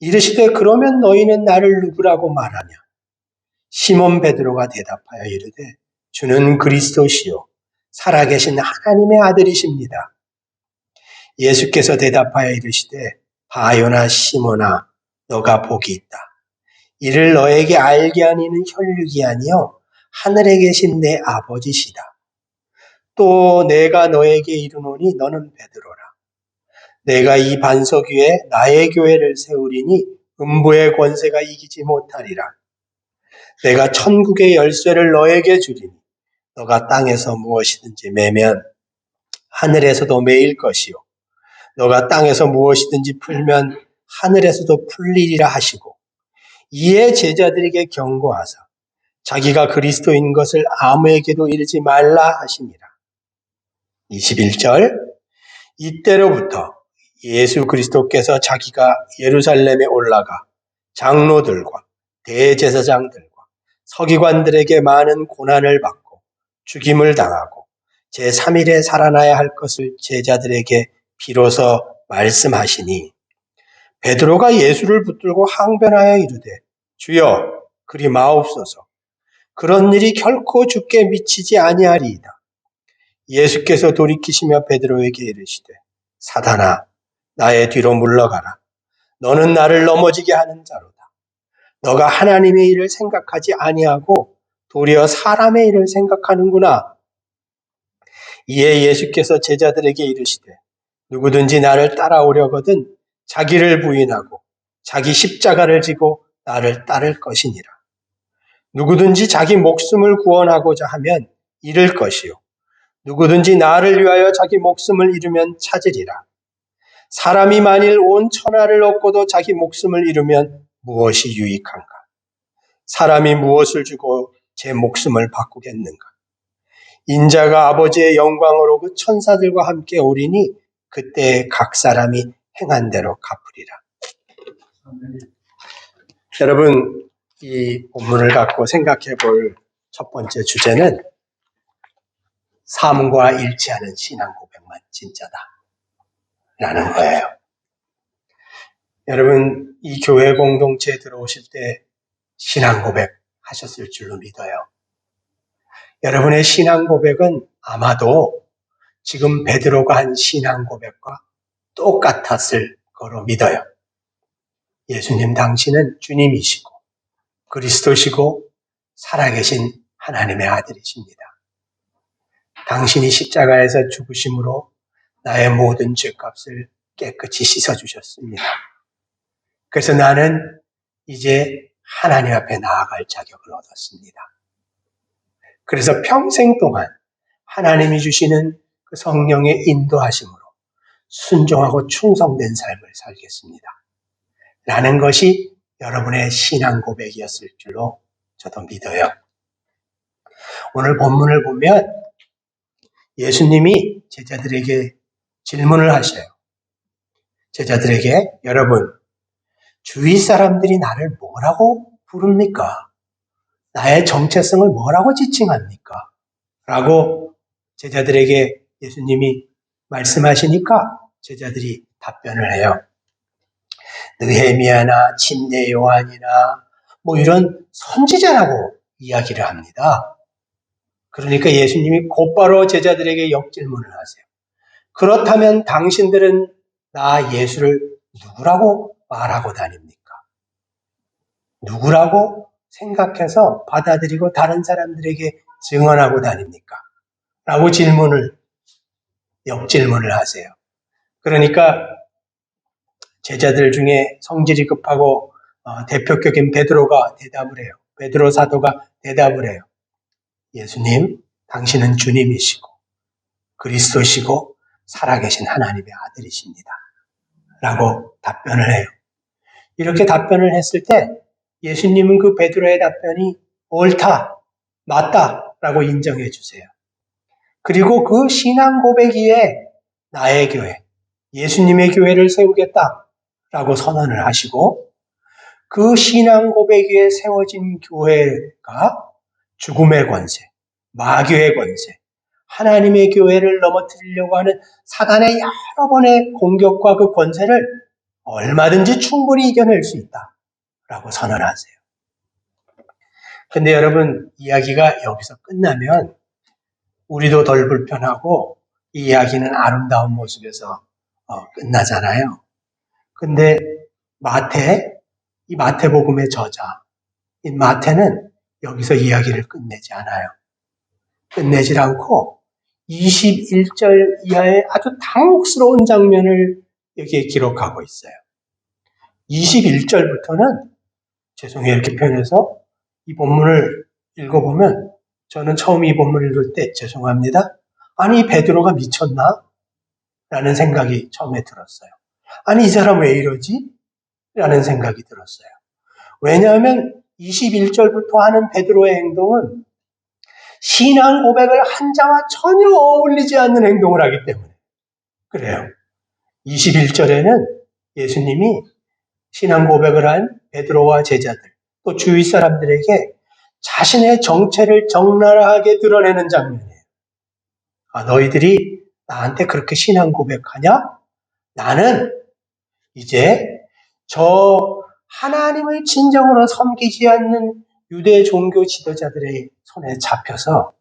이르시되 그러면 너희는 나를 누구라고 말하냐? 시몬 베드로가 대답하여 이르되 주는 그리스도시요 살아계신 하나님의 아들이십니다. 예수께서 대답하여 이르시되 바요나 시몬아 너가 복이 있다. 이를 너에게 알게 하는 이는 혈육이 아니요 하늘에 계신 내 아버지시다. 또 내가 너에게 이르노니 너는 베드로라. 내가 이 반석 위에 나의 교회를 세우리니 음부의 권세가 이기지 못하리라. 내가 천국의 열쇠를 너에게 주리니 너가 땅에서 무엇이든지 매면 하늘에서도 매일 것이요 너가 땅에서 무엇이든지 풀면 하늘에서도 풀리리라 하시고 이에 제자들에게 경고하사 자기가 그리스도인 것을 아무에게도 이르지 말라 하시니라. 21절. 이때로부터 예수 그리스도께서 자기가 예루살렘에 올라가 장로들과 대제사장들과 서기관들에게 많은 고난을 받고 죽임을 당하고 제3일에 살아나야 할 것을 제자들에게 비로소 말씀하시니 베드로가 예수를 붙들고 항변하여 이르되 주여 그리 마옵소서. 그런 일이 결코 주께 미치지 아니하리이다. 예수께서 돌이키시며 베드로에게 이르시되 사단아 나의 뒤로 물러가라. 너는 나를 넘어지게 하는 자로다. 너가 하나님의 일을 생각하지 아니하고 도리어 사람의 일을 생각하는구나. 이에 예수께서 제자들에게 이르시되 누구든지 나를 따라오려거든 자기를 부인하고 자기 십자가를 지고 나를 따를 것이니라. 누구든지 자기 목숨을 구원하고자 하면 잃을 것이요 누구든지 나를 위하여 자기 목숨을 잃으면 찾으리라. 사람이 만일 온 천하를 얻고도 자기 목숨을 잃으면 무엇이 유익한가? 사람이 무엇을 주고 제 목숨을 바꾸겠는가? 인자가 아버지의 영광으로 그 천사들과 함께 오리니 그때 각 사람이 행한 대로 갚으리라. 여러분, 이 본문을 갖고 생각해 볼 첫 번째 주제는 삶과 일치하는 신앙 고백만 진짜다 라는 거예요. 여러분, 이 교회 공동체에 들어오실 때 신앙 고백 하셨을 줄로 믿어요. 여러분의 신앙 고백은 아마도 지금 베드로가 한 신앙 고백과 똑같았을 거로 믿어요. 예수님 당신은 주님이시고 그리스도시고 살아계신 하나님의 아들이십니다. 당신이 십자가에서 죽으심으로 나의 모든 죄값을 깨끗이 씻어주셨습니다. 그래서 나는 이제 하나님 앞에 나아갈 자격을 얻었습니다. 그래서 평생 동안 하나님이 주시는 그 성령의 인도하심으로 순종하고 충성된 삶을 살겠습니다. 라는 것이 여러분의 신앙 고백이었을 줄로 저도 믿어요. 오늘 본문을 보면 예수님이 제자들에게 질문을 하셔요. 제자들에게 여러분, 주위 사람들이 나를 뭐라고 부릅니까? 나의 정체성을 뭐라고 지칭합니까? 라고 제자들에게 예수님이 말씀하시니까 제자들이 답변을 해요. 느헤미야나 침례 요한이나 뭐 이런 선지자라고 이야기를 합니다. 그러니까 예수님이 곧바로 제자들에게 역질문을 하세요. 그렇다면 당신들은 나 예수를 누구라고 말하고 다닙니까? 누구라고 생각해서 받아들이고 다른 사람들에게 증언하고 다닙니까? 라고 역질문을 하세요. 그러니까 제자들 중에 성질이 급하고 대표격인 베드로가 대답을 해요. 베드로 사도가 대답을 해요. 예수님, 당신은 주님이시고 그리스도시고 살아계신 하나님의 아들이십니다. 라고 답변을 해요. 이렇게 답변을 했을 때 예수님은 그 베드로의 답변이 옳다, 맞다 라고 인정해 주세요. 그리고 그 신앙 고백위에 나의 교회, 예수님의 교회를 세우겠다 라고 선언을 하시고 그 신앙 고백 위에 세워진 교회가 죽음의 권세, 마귀의 권세, 하나님의 교회를 넘어뜨리려고 하는 사단의 여러 번의 공격과 그 권세를 얼마든지 충분히 이겨낼 수 있다라고 선언하세요. 근데 여러분, 이야기가 여기서 끝나면 우리도 덜 불편하고 이 이야기는 아름다운 모습에서 끝나잖아요. 근데 이 마태복음의 저자, 이 마태는 여기서 이야기를 끝내지 않아요. 끝내질 않고 21절 이하의 아주 당혹스러운 장면을 여기에 기록하고 있어요. 21절부터는 죄송해요, 이렇게 표현해서 이 본문을 읽어보면 저는 처음 이 본문을 읽을 때 죄송합니다. 아니, 베드로가 미쳤나? 라는 생각이 처음에 들었어요. 아니, 이 사람 왜 이러지? 라는 생각이 들었어요. 왜냐하면 21절부터 하는 베드로의 행동은 신앙 고백을 한 자와 전혀 어울리지 않는 행동을 하기 때문에 그래요. 21절에는 예수님이 신앙 고백을 한 베드로와 제자들 또 주위 사람들에게 자신의 정체를 적나라하게 드러내는 장면이에요. 너희들이 나한테 그렇게 신앙 고백하냐? 나는 이제 저 하나님을 진정으로 섬기지 않는 유대 종교 지도자들의 손에 잡혀서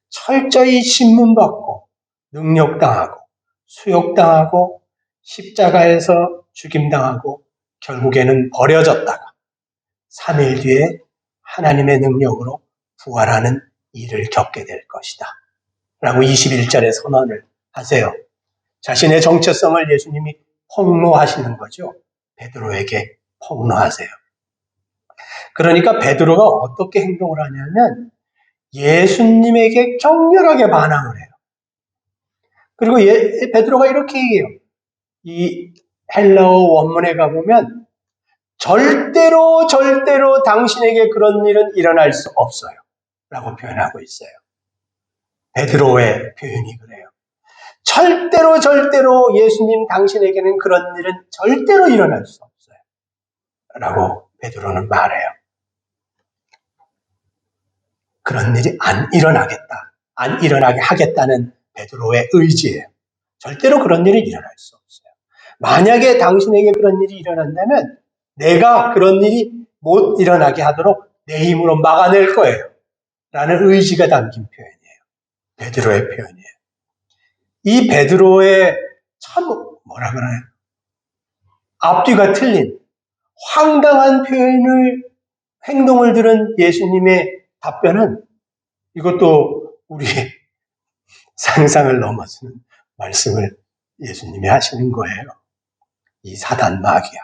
철저히 신문받고 능욕당하고 수욕당하고 십자가에서 죽임당하고 결국에는 버려졌다가 3일 뒤에 하나님의 능력으로 부활하는 일을 겪게 될 것이다. 라고 21절에 선언을 하세요. 자신의 정체성을 예수님이 폭로하시는 거죠. 베드로에게 폭로하세요. 그러니까 베드로가 어떻게 행동을 하냐면 예수님에게 격렬하게 반항을 해요. 그리고 베드로가 이렇게 얘기해요. 이 헬라어 원문에 가보면 절대로 당신에게 그런 일은 일어날 수 없어요. 라고 표현하고 있어요. 베드로의 표현이 그래요. 절대로 예수님 당신에게는 그런 일은 절대로 일어날 수 없어요. 라고 베드로는 말해요. 그런 일이 안 일어나게 하겠다는 베드로의 의지예요. 절대로 그런 일이 일어날 수 없어요. 만약에 당신에게 그런 일이 일어난다면 내가 그런 일이 못 일어나게 하도록 내 힘으로 막아낼 거예요. 라는 의지가 담긴 표현이에요. 베드로의 표현이에요. 이 베드로의 참 뭐라 그러나요? 앞뒤가 틀린 황당한 행동을 들은 예수님의 답변은 이것도 우리의 상상을 넘어서는 말씀을 예수님이 하시는 거예요. 이 사단 마귀야,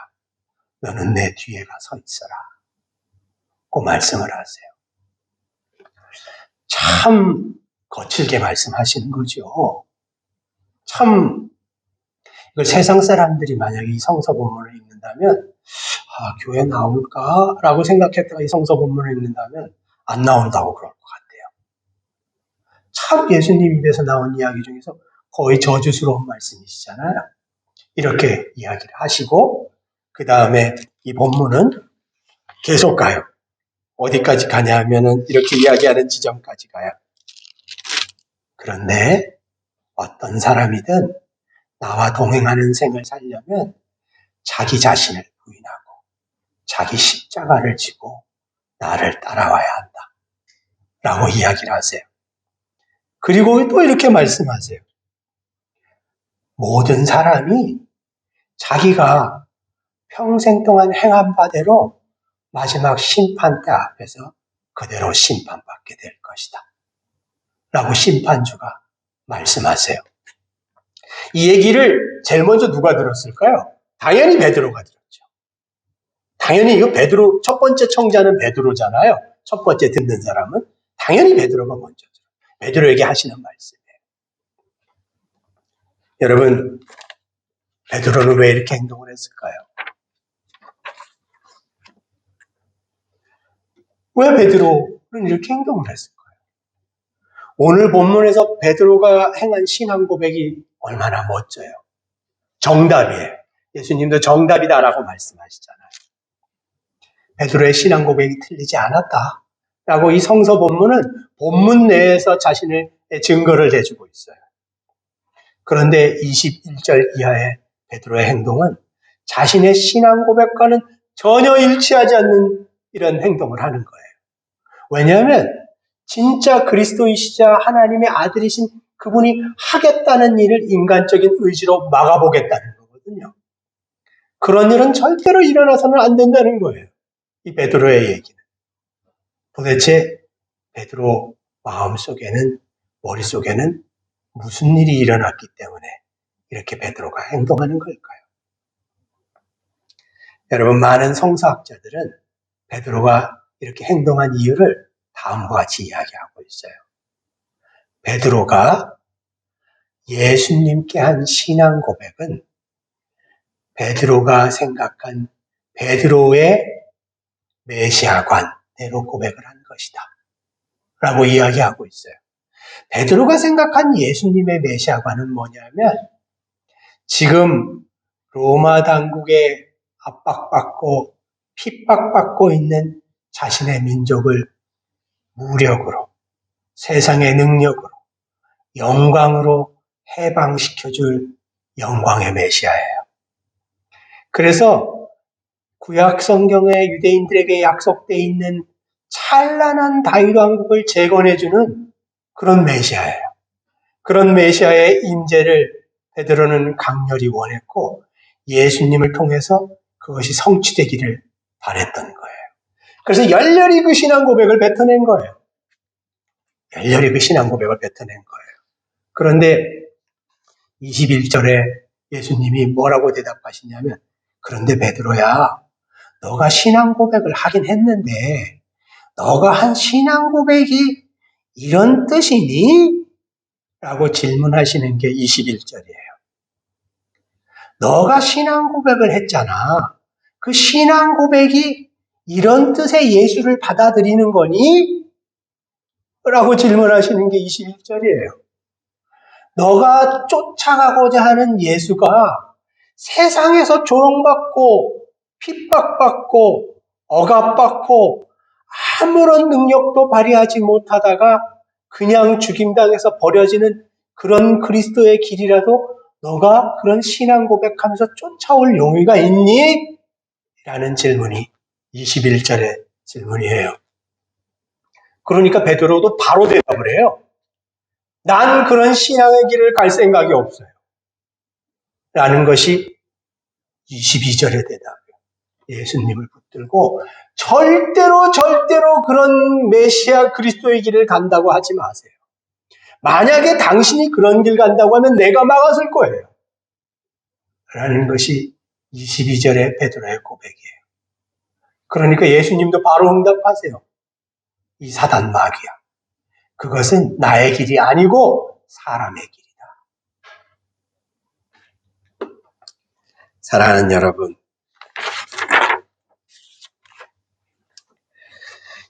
너는 내 뒤에 가서 있어라. 그 말씀을 하세요. 참 거칠게 말씀하시는 거죠. 참 이걸 세상 사람들이 만약에 이 성서 본문을 읽는다면 교회 나올까라고 생각했다가 이 성서 본문을 읽는다면 안 나온다고 그럴 것 같아요. 참 예수님 입에서 나온 이야기 중에서 거의 저주스러운 말씀이시잖아요. 이렇게 이야기를 하시고 그 다음에 이 본문은 계속 가요. 어디까지 가냐 하면은 이렇게 이야기하는 지점까지 가요. 그런데 어떤 사람이든 나와 동행하는 생을 살려면 자기 자신을 부인하고 자기 십자가를 지고 나를 따라와야 한다. 라고 이야기를 하세요. 그리고 또 이렇게 말씀하세요. 모든 사람이 자기가 평생 동안 행한 바대로 마지막 심판대 앞에서 그대로 심판받게 될 것이다. 라고 심판주가 말씀하세요. 이 얘기를 제일 먼저 누가 들었을까요? 당연히 베드로가 들었죠. 당연히 이거 베드로, 첫 번째 청자는 베드로잖아요. 첫 번째 듣는 사람은 당연히 베드로가 먼저 들어요. 베드로에게 하시는 말씀이에요. 여러분, 베드로는 왜 이렇게 행동을 했을까요? 왜 베드로는 이렇게 행동을 했을까요? 오늘 본문에서 베드로가 행한 신앙 고백이 얼마나 멋져요. 정답이에요. 예수님도 정답이다라고 말씀하시잖아요. 베드로의 신앙 고백이 틀리지 않았다라고 이 성서 본문은 본문 내에서 자신의 증거를 대주고 있어요. 그런데 21절 이하의 베드로의 행동은 자신의 신앙 고백과는 전혀 일치하지 않는 이런 행동을 하는 거예요. 왜냐하면 진짜 그리스도이시자 하나님의 아들이신 그분이 하겠다는 일을 인간적인 의지로 막아보겠다는 거거든요. 그런 일은 절대로 일어나서는 안 된다는 거예요. 이 베드로의 얘기는. 도대체 베드로 마음속에는, 머릿속에는 무슨 일이 일어났기 때문에 이렇게 베드로가 행동하는 걸까요? 여러분, 많은 성서학자들은 베드로가 이렇게 행동한 이유를 다음과 같이 이야기하고 있어요. 베드로가 예수님께 한 신앙 고백은 베드로가 생각한 베드로의 메시아관대로 고백을 한 것이다. 라고 이야기하고 있어요. 베드로가 생각한 예수님의 메시아관은 뭐냐면 지금 로마 당국에 압박받고 핍박받고 있는 자신의 민족을 무력으로, 세상의 능력으로, 영광으로 해방시켜줄 영광의 메시아예요. 그래서 구약 성경에 유대인들에게 약속되어 있는 찬란한 다윗 왕국을 재건해주는 그런 메시아예요. 그런 메시아의 임재를 베드로는 강렬히 원했고 예수님을 통해서 그것이 성취되기를 바랬던 거예요. 그래서 열렬히 그 신앙 고백을 뱉어낸 거예요. 열렬히 그 신앙 고백을 뱉어낸 거예요. 그런데 21절에 예수님이 뭐라고 대답하시냐면 그런데 베드로야, 너가 신앙 고백을 하긴 했는데 너가 한 신앙 고백이 이런 뜻이니? 라고 질문하시는 게 21절이에요. 너가 신앙 고백을 했잖아. 그 신앙 고백이 이런 뜻의 예수를 받아들이는 거니? 라고 질문하시는 게 21절이에요. 너가 쫓아가고자 하는 예수가 세상에서 조롱받고 핍박받고 억압받고 아무런 능력도 발휘하지 못하다가 그냥 죽임당해서 버려지는 그런 그리스도의 길이라도 너가 그런 신앙 고백하면서 쫓아올 용의가 있니? 라는 질문이 21절의 질문이에요. 그러니까 베드로도 바로 대답을 해요. 난 그런 신앙의 길을 갈 생각이 없어요. 라는 것이 22절의 대답이에요. 예수님을 붙들고 절대로 그런 메시아 그리스도의 길을 간다고 하지 마세요. 만약에 당신이 그런 길 간다고 하면 내가 막았을 거예요. 라는 것이 22절의 베드로의 고백이에요. 그러니까 예수님도 바로 응답하세요. 이 사단 마귀야. 그것은 나의 길이 아니고 사람의 길이다. 사랑하는 여러분,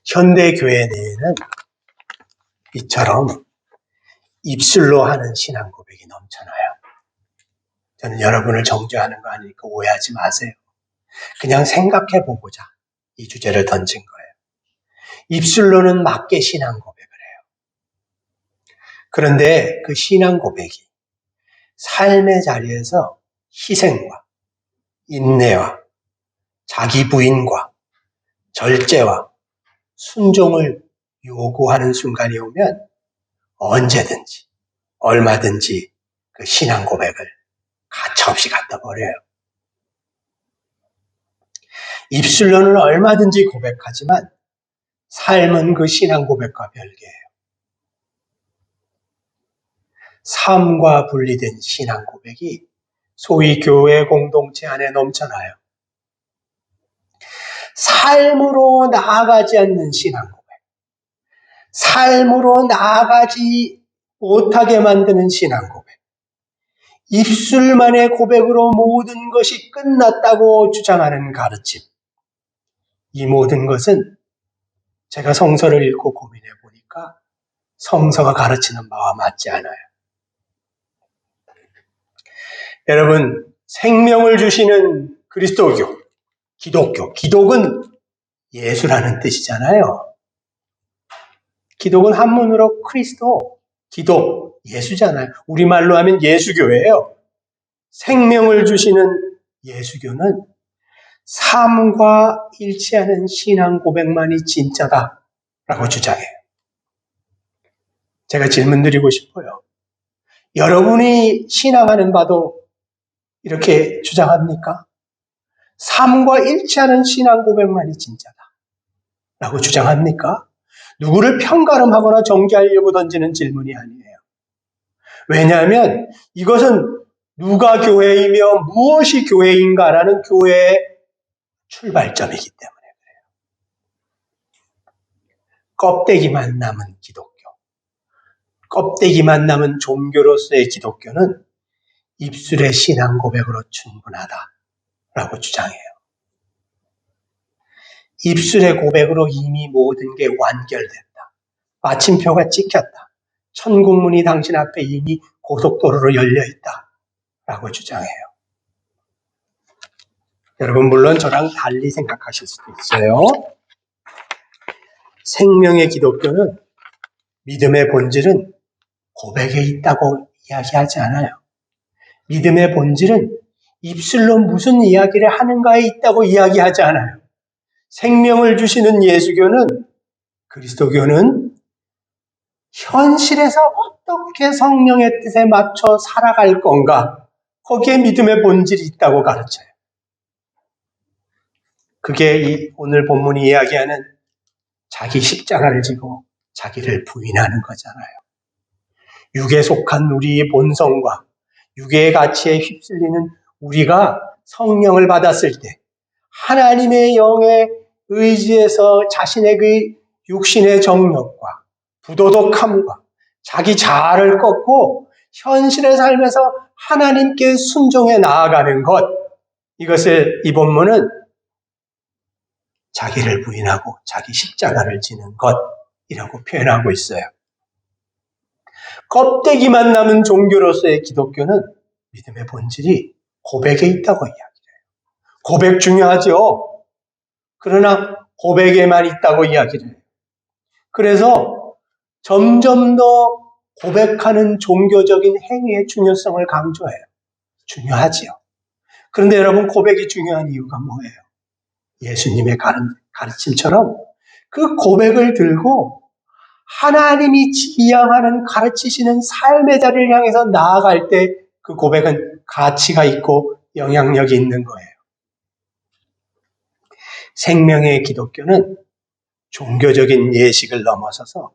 현대 교회 내에는 이처럼 입술로 하는 신앙 고백이 넘쳐나요. 저는 여러분을 정죄하는 거 아니니까 오해하지 마세요. 그냥 생각해보고자 이 주제를 던진 거예요. 입술로는 맞게 신앙 고백을 해요. 그런데 그 신앙 고백이 삶의 자리에서 희생과 인내와 자기 부인과 절제와 순종을 요구하는 순간이 오면 언제든지 얼마든지 그 신앙 고백을 가차없이 갖다 버려요. 입술로는 얼마든지 고백하지만 삶은 그 신앙 고백과 별개예요. 삶과 분리된 신앙 고백이 소위 교회 공동체 안에 넘쳐나요. 삶으로 나아가지 않는 신앙 고백, 삶으로 나아가지 못하게 만드는 신앙 고백, 입술만의 고백으로 모든 것이 끝났다고 주장하는 가르침, 이 모든 것은 제가 성서를 읽고 고민해 보니까 성서가 가르치는 바와 맞지 않아요. 여러분, 생명을 주시는 그리스도교, 기독교, 기독은 예수라는 뜻이잖아요. 기독은 한문으로 크리스도, 기독, 예수잖아요. 우리말로 하면 예수교예요. 생명을 주시는 예수교는 삶과 일치하는 신앙 고백만이 진짜다라고 주장해요. 제가 질문 드리고 싶어요. 여러분이 신앙하는 바도 이렇게 주장합니까? 삶과 일치하는 신앙 고백만이 진짜다라고 주장합니까? 누구를 평가름하거나 정죄하려고 던지는 질문이 아니에요. 왜냐하면 이것은 누가 교회이며 무엇이 교회인가라는 교회의 출발점이기 때문에 그래요. 껍데기만 남은 기독교, 껍데기만 남은 종교로서의 기독교는 입술의 신앙 고백으로 충분하다라고 주장해요. 입술의 고백으로 이미 모든 게 완결됐다. 마침표가 찍혔다. 천국문이 당신 앞에 이미 고속도로로 열려있다. 라고 주장해요. 여러분 물론 저랑 달리 생각하실 수도 있어요. 생명의 기독교는 믿음의 본질은 고백에 있다고 이야기하지 않아요. 믿음의 본질은 입술로 무슨 이야기를 하는가에 있다고 이야기하지 않아요. 생명을 주시는 예수교는, 그리스도교는 현실에서 어떻게 성령의 뜻에 맞춰 살아갈 건가, 거기에 믿음의 본질이 있다고 가르쳐요. 그게 오늘 본문이 이야기하는 자기 십자가를 지고 자기를 부인하는 거잖아요. 육에 속한 우리의 본성과 육의 가치에 휩쓸리는 우리가 성령을 받았을 때 하나님의 영의 의지에서 자신의 그 육신의 정욕과 부도덕함과 자기 자아를 꺾고 현실의 삶에서 하나님께 순종해 나아가는 것, 이것을 이 본문은 자기를 부인하고 자기 십자가를 지는 것이라고 표현하고 있어요. 껍데기만 남은 종교로서의 기독교는 믿음의 본질이 고백에 있다고 이야기해요. 고백 중요하죠. 그러나 고백에만 있다고 이야기를 해요. 그래서 점점 더 고백하는 종교적인 행위의 중요성을 강조해요. 중요하지요. 그런데 여러분, 고백이 중요한 이유가 뭐예요? 예수님의 가르침처럼 그 고백을 들고 하나님이 지향하는 가르치시는 삶의 자리를 향해서 나아갈 때 그 고백은 가치가 있고 영향력이 있는 거예요. 생명의 기독교는 종교적인 예식을 넘어서서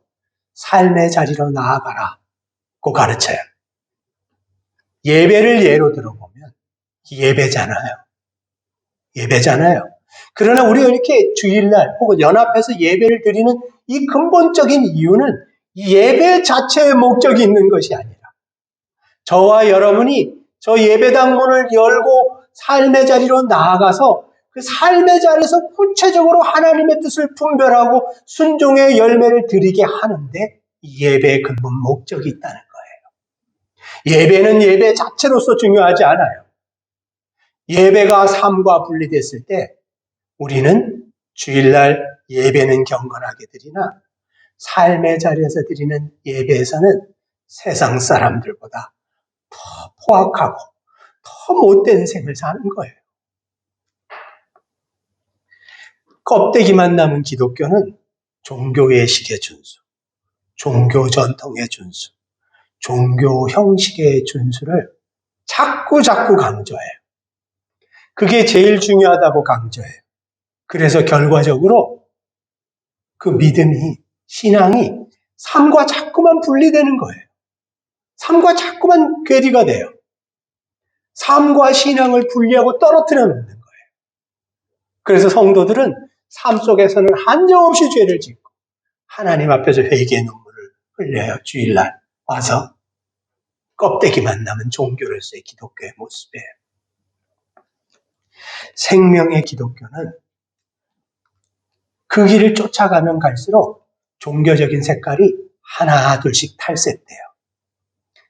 삶의 자리로 나아가라고 가르쳐요. 예배를 예로 들어보면 예배잖아요. 그러나 우리가 이렇게 주일날 혹은 연합해서 예배를 드리는 이 근본적인 이유는 예배 자체의 목적이 있는 것이 아니라 저와 여러분이 저 예배당 문을 열고 삶의 자리로 나아가서 그 삶의 자리에서 구체적으로 하나님의 뜻을 분별하고 순종의 열매를 드리게 하는데 이 예배의 근본 목적이 있다는 거예요. 예배는 예배 자체로서 중요하지 않아요. 예배가 삶과 분리됐을 때 우리는 주일날 예배는 경건하게 드리나 삶의 자리에서 드리는 예배에서는 세상 사람들보다 더 포악하고 더 못된 생을 사는 거예요. 껍데기만 남은 기독교는 종교 예식의 준수, 종교 전통의 준수, 종교 형식의 준수를 자꾸 강조해요. 그게 제일 중요하다고 강조해요. 그래서 결과적으로 그 믿음이, 신앙이 삶과 자꾸만 분리되는 거예요. 삶과 자꾸만 괴리가 돼요. 삶과 신앙을 분리하고 떨어뜨려 놓는 거예요. 그래서 성도들은 삶 속에서는 한정없이 죄를 짓고 하나님 앞에서 회개의 눈물을 흘려요. 주일날 와서 껍데기만 남은 종교로서의 기독교의 모습이에요. 생명의 기독교는 그 길을 쫓아가면 갈수록 종교적인 색깔이 하나 둘씩 탈색돼요.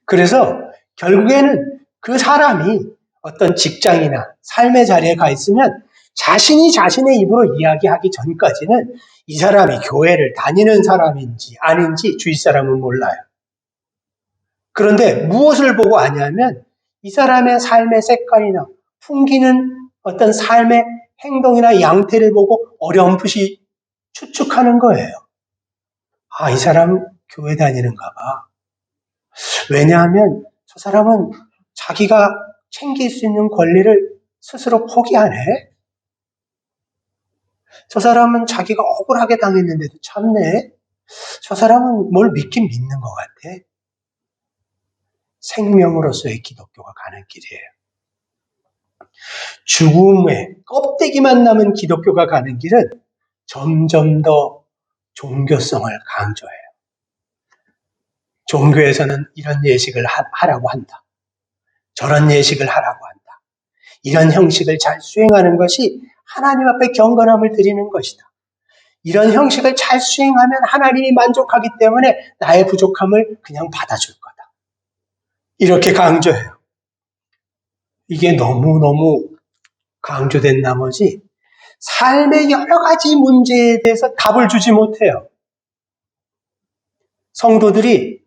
그래서 결국에는 그 사람이 어떤 직장이나 삶의 자리에 가 있으면 자신이 자신의 입으로 이야기하기 전까지는 이 사람이 교회를 다니는 사람인지 아닌지 주위 사람은 몰라요. 그런데 무엇을 보고 아냐면 이 사람의 삶의 색깔이나 풍기는 어떤 삶의 행동이나 양태를 보고 어렴풋이 추측하는 거예요. 아, 이 사람 교회 다니는가 봐. 왜냐하면 저 사람은 자기가 챙길 수 있는 권리를 스스로 포기하네. 저 사람은 자기가 억울하게 당했는데도 참네. 저 사람은 뭘 믿긴 믿는 것 같아. 생명으로서의 기독교가 가는 길이에요. 죽음의 껍데기만 남은 기독교가 가는 길은 점점 더 종교성을 강조해요. 종교에서는 이런 예식을 하라고 한다. 저런 예식을 하라고 한다. 이런 형식을 잘 수행하는 것이 하나님 앞에 경건함을 드리는 것이다. 이런 형식을 잘 수행하면 하나님이 만족하기 때문에 나의 부족함을 그냥 받아줄 거다. 이렇게 강조해요. 이게 너무너무 강조된 나머지 삶의 여러 가지 문제에 대해서 답을 주지 못해요. 성도들이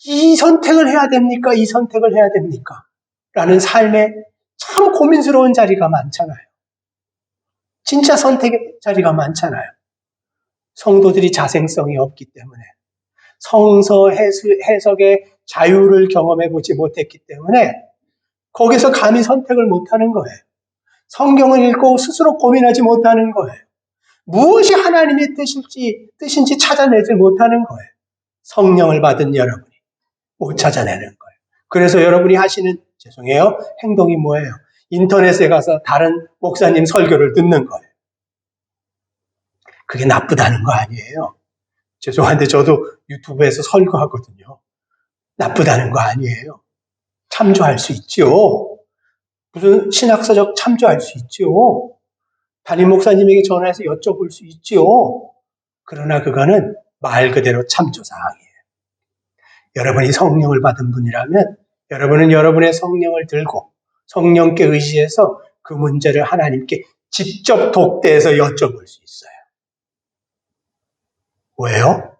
이 선택을 해야 됩니까? 이 선택을 해야 됩니까? 라는 삶에 참 고민스러운 자리가 많잖아요. 진짜 선택의 자리가 많잖아요. 성도들이 자생성이 없기 때문에 성서 해석의 자유를 경험해보지 못했기 때문에 거기서 감히 선택을 못하는 거예요. 성경을 읽고 스스로 고민하지 못하는 거예요. 무엇이 하나님의 뜻인지 찾아내지 못하는 거예요. 성령을 받은 여러분이 못 찾아내는 거예요. 그래서 여러분이 하시는 죄송해요. 행동이 뭐예요? 인터넷에 가서 다른 목사님 설교를 듣는 거예요. 그게 나쁘다는 거 아니에요. 죄송한데 저도 유튜브에서 설교하거든요. 나쁘다는 거 아니에요. 참조할 수 있죠. 무슨 신학서적 참조할 수 있죠. 담임 목사님에게 전화해서 여쭤볼 수 있죠. 그러나 그거는 말 그대로 참조사항이에요. 여러분이 성령을 받은 분이라면 여러분은 여러분의 성령을 들고 성령께 의지해서 그 문제를 하나님께 직접 독대해서 여쭤볼 수 있어요. 왜요?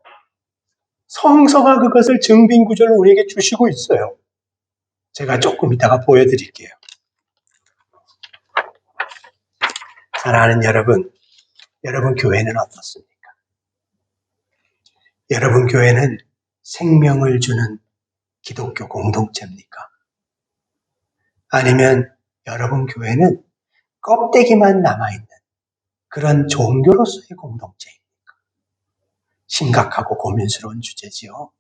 성서가 그것을 증빙구절로 우리에게 주시고 있어요. 제가 조금 이따가 보여드릴게요. 사랑하는 여러분, 여러분 교회는 어떻습니까? 여러분 교회는 생명을 주는 기독교 공동체입니까? 아니면 여러분 교회는 껍데기만 남아있는 그런 종교로서의 공동체입니까? 심각하고 고민스러운 주제지요.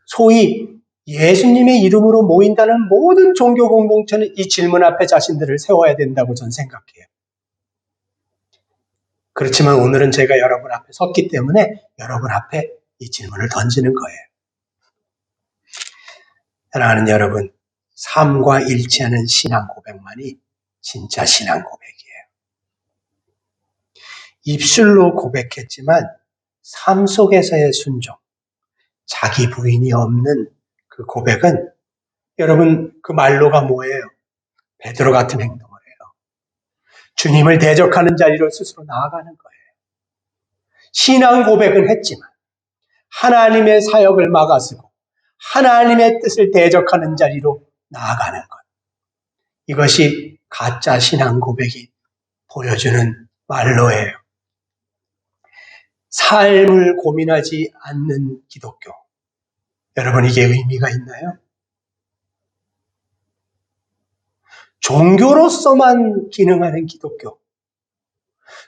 소위 예수님의 이름으로 모인다는 모든 종교 공동체는 이 질문 앞에 자신들을 세워야 된다고 저는 생각해요. 그렇지만 오늘은 제가 여러분 앞에 섰기 때문에 여러분 앞에 이 질문을 던지는 거예요. 사랑하는 여러분, 삶과 일치하는 신앙 고백만이 진짜 신앙 고백이에요. 입술로 고백했지만 삶 속에서의 순종, 자기 부인이 없는 그 고백은 여러분 그 말로가 뭐예요? 베드로 같은 행동을 해요. 주님을 대적하는 자리로 스스로 나아가는 거예요. 신앙 고백은 했지만 하나님의 사역을 막아서고 하나님의 뜻을 대적하는 자리로 나아가는 것. 이것이 가짜 신앙 고백이 보여주는 말로예요. 삶을 고민하지 않는 기독교. 여러분 이게 의미가 있나요? 종교로서만 기능하는 기독교.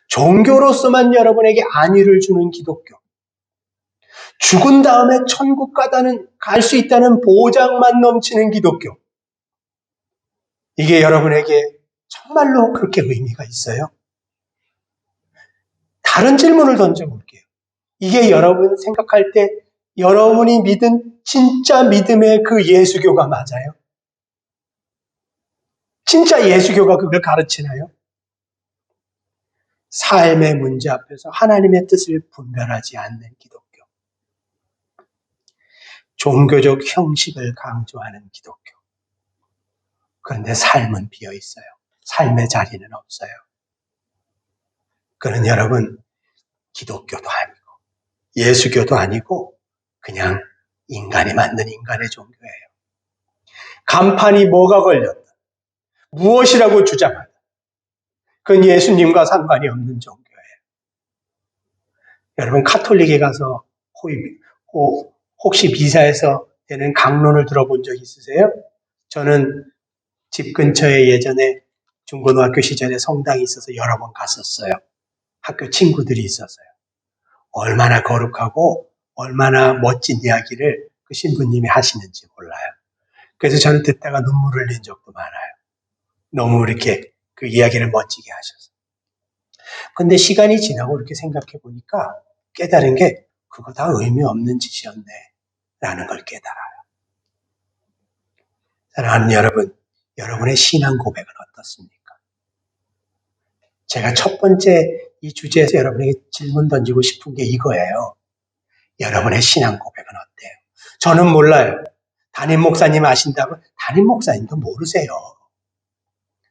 종교로서만 여러분에게 안위를 주는 기독교. 죽은 다음에 천국 갈 수 있다는 보장만 넘치는 기독교. 이게 여러분에게 정말로 그렇게 의미가 있어요? 다른 질문을 던져볼게요. 이게 여러분 생각할 때 여러분이 믿은 진짜 믿음의 그 예수교가 맞아요? 진짜 예수교가 그걸 가르치나요? 삶의 문제 앞에서 하나님의 뜻을 분별하지 않는 기독교. 종교적 형식을 강조하는 기독교. 그런데 삶은 비어 있어요. 삶의 자리는 없어요. 그는 여러분 기독교도 아니고 예수교도 아니고 그냥 인간이 만든 인간의 종교예요. 간판이 뭐가 걸렸다. 무엇이라고 주장하다. 그건 예수님과 상관이 없는 종교예요. 여러분 카톨릭에 가서 혹시 미사에서 되는 강론을 들어본 적 있으세요? 저는 집 근처에 예전에 중고등학교 시절에 성당이 있어서 여러 번 갔었어요. 학교 친구들이 있었어요. 얼마나 거룩하고 얼마나 멋진 이야기를 그 신부님이 하시는지 몰라요. 그래서 저는 듣다가 눈물을 흘린 적도 많아요. 너무 이렇게 그 이야기를 멋지게 하셔서. 근데 시간이 지나고 이렇게 생각해 보니까 깨달은 게 그거 다 의미 없는 짓이었네 라는 걸 깨달아요. 사랑하는 여러분, 여러분의 신앙 고백은 어떻습니까? 제가 첫 번째 이 주제에서 여러분에게 질문 던지고 싶은 게 이거예요. 여러분의 신앙 고백은 어때요? 저는 몰라요. 담임 목사님 아신다고? 담임 목사님도 모르세요.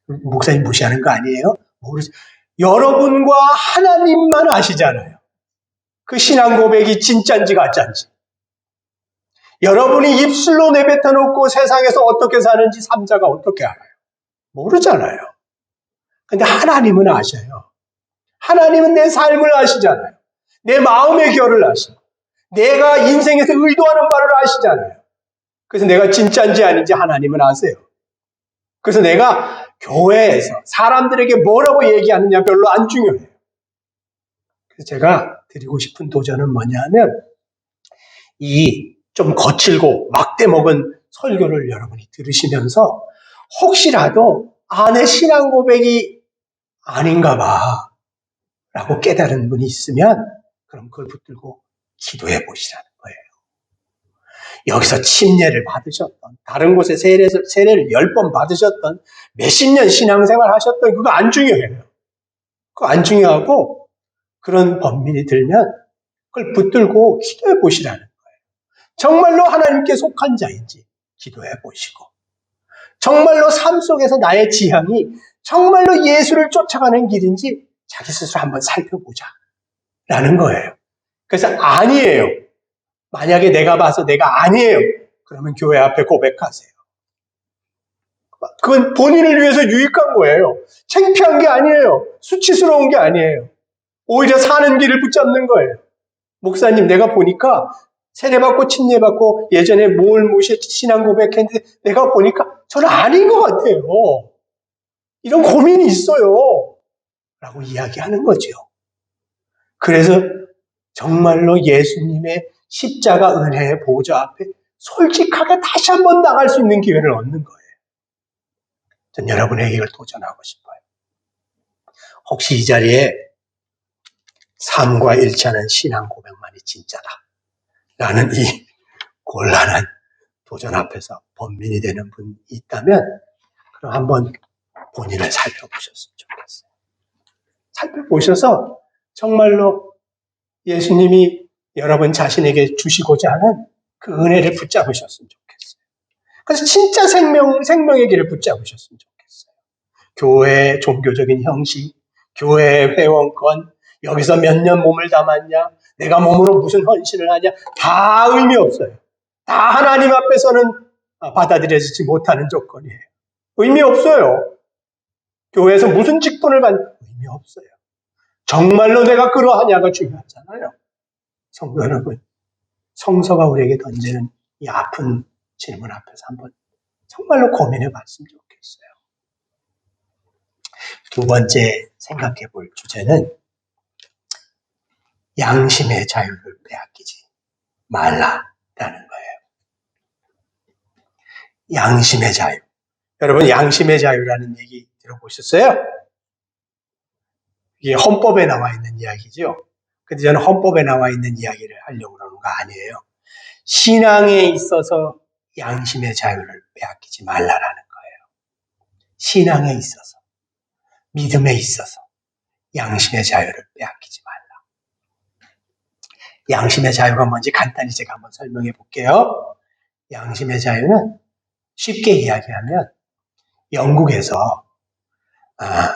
목사님 무시하는 거 아니에요? 모르세요. 여러분과 하나님만 아시잖아요. 그 신앙 고백이 진짜인지 가짜인지. 여러분이 입술로 내뱉어 놓고 세상에서 어떻게 사는지 삼자가 어떻게 알아요? 모르잖아요. 근데 하나님은 아셔요. 하나님은 내 삶을 아시잖아요. 내 마음의 결을 아시고 내가 인생에서 의도하는 바를 아시잖아요. 그래서 내가 진짜인지 아닌지 하나님은 아세요. 그래서 내가 교회에서 사람들에게 뭐라고 얘기하느냐 별로 안 중요해요. 그래서 제가 드리고 싶은 도전은 뭐냐면 이 좀 거칠고 막대 먹은 설교를 여러분이 들으시면서 혹시라도 내 신앙 고백이 아닌가 봐 라고 깨달은 분이 있으면 그럼 그걸 붙들고 기도해 보시라는 거예요. 여기서 침례를 받으셨던 다른 곳에 세례를 10번 받으셨던 몇십 년 신앙생활 하셨던 그거 안 중요해요. 그거 안 중요하고 그런 번민이 들면 그걸 붙들고 기도해 보시라는 거예요. 정말로 하나님께 속한 자인지 기도해 보시고 정말로 삶 속에서 나의 지향이 정말로 예수를 쫓아가는 길인지 자기 스스로 한번 살펴보자 라는 거예요. 그래서 아니에요. 만약에 내가 봐서 내가 아니에요. 그러면 교회 앞에 고백하세요. 그건 본인을 위해서 유익한 거예요. 창피한 게 아니에요. 수치스러운 게 아니에요. 오히려 사는 길을 붙잡는 거예요. 목사님, 내가 보니까 세례받고 침례받고 예전에 모시 신앙 고백했는데 내가 보니까 저는 아닌 것 같아요. 이런 고민이 있어요. 라고 이야기하는 거죠. 그래서 정말로 예수님의 십자가 은혜의 보좌 앞에 솔직하게 다시 한번 나갈 수 있는 기회를 얻는 거예요. 전 여러분에게 이걸 도전하고 싶어요. 혹시 이 자리에 삶과 일치하는 신앙 고백만이 진짜다 라는 이 곤란한 도전 앞에서 번민이 되는 분이 있다면 그럼 한번 본인을 살펴보셨으면 좋겠어요. 살펴보셔서 정말로 예수님이 여러분 자신에게 주시고자 하는 그 은혜를 붙잡으셨으면 좋겠어요. 그래서 진짜 생명의 길을 붙잡으셨으면 좋겠어요. 교회의 종교적인 형식, 교회의 회원권, 여기서 몇 년 몸을 담았냐, 내가 몸으로 무슨 헌신을 하냐, 다 의미 없어요. 다 하나님 앞에서는 받아들여지지 못하는 조건이에요. 의미 없어요. 교회에서 무슨 직분을 받는 의미 없어요. 정말로 내가 그러하냐가 중요하잖아요. 성도 여러분, 성서가 우리에게 던지는 이 아픈 질문 앞에서 한번 정말로 고민해 봤으면 좋겠어요. 두 번째 생각해 볼 주제는 양심의 자유를 빼앗기지 말라라는 거예요. 양심의 자유. 여러분, 양심의 자유라는 얘기 들어보셨어요? 이게 헌법에 나와 있는 이야기죠. 근데 저는 헌법에 나와 있는 이야기를 하려고 그러는 거 아니에요. 신앙에 있어서 양심의 자유를 빼앗기지 말라라는 거예요. 신앙에 있어서, 믿음에 있어서 양심의 자유를 빼앗기지 말라. 양심의 자유가 뭔지 간단히 제가 한번 설명해 볼게요. 양심의 자유는 쉽게 이야기하면 영국에서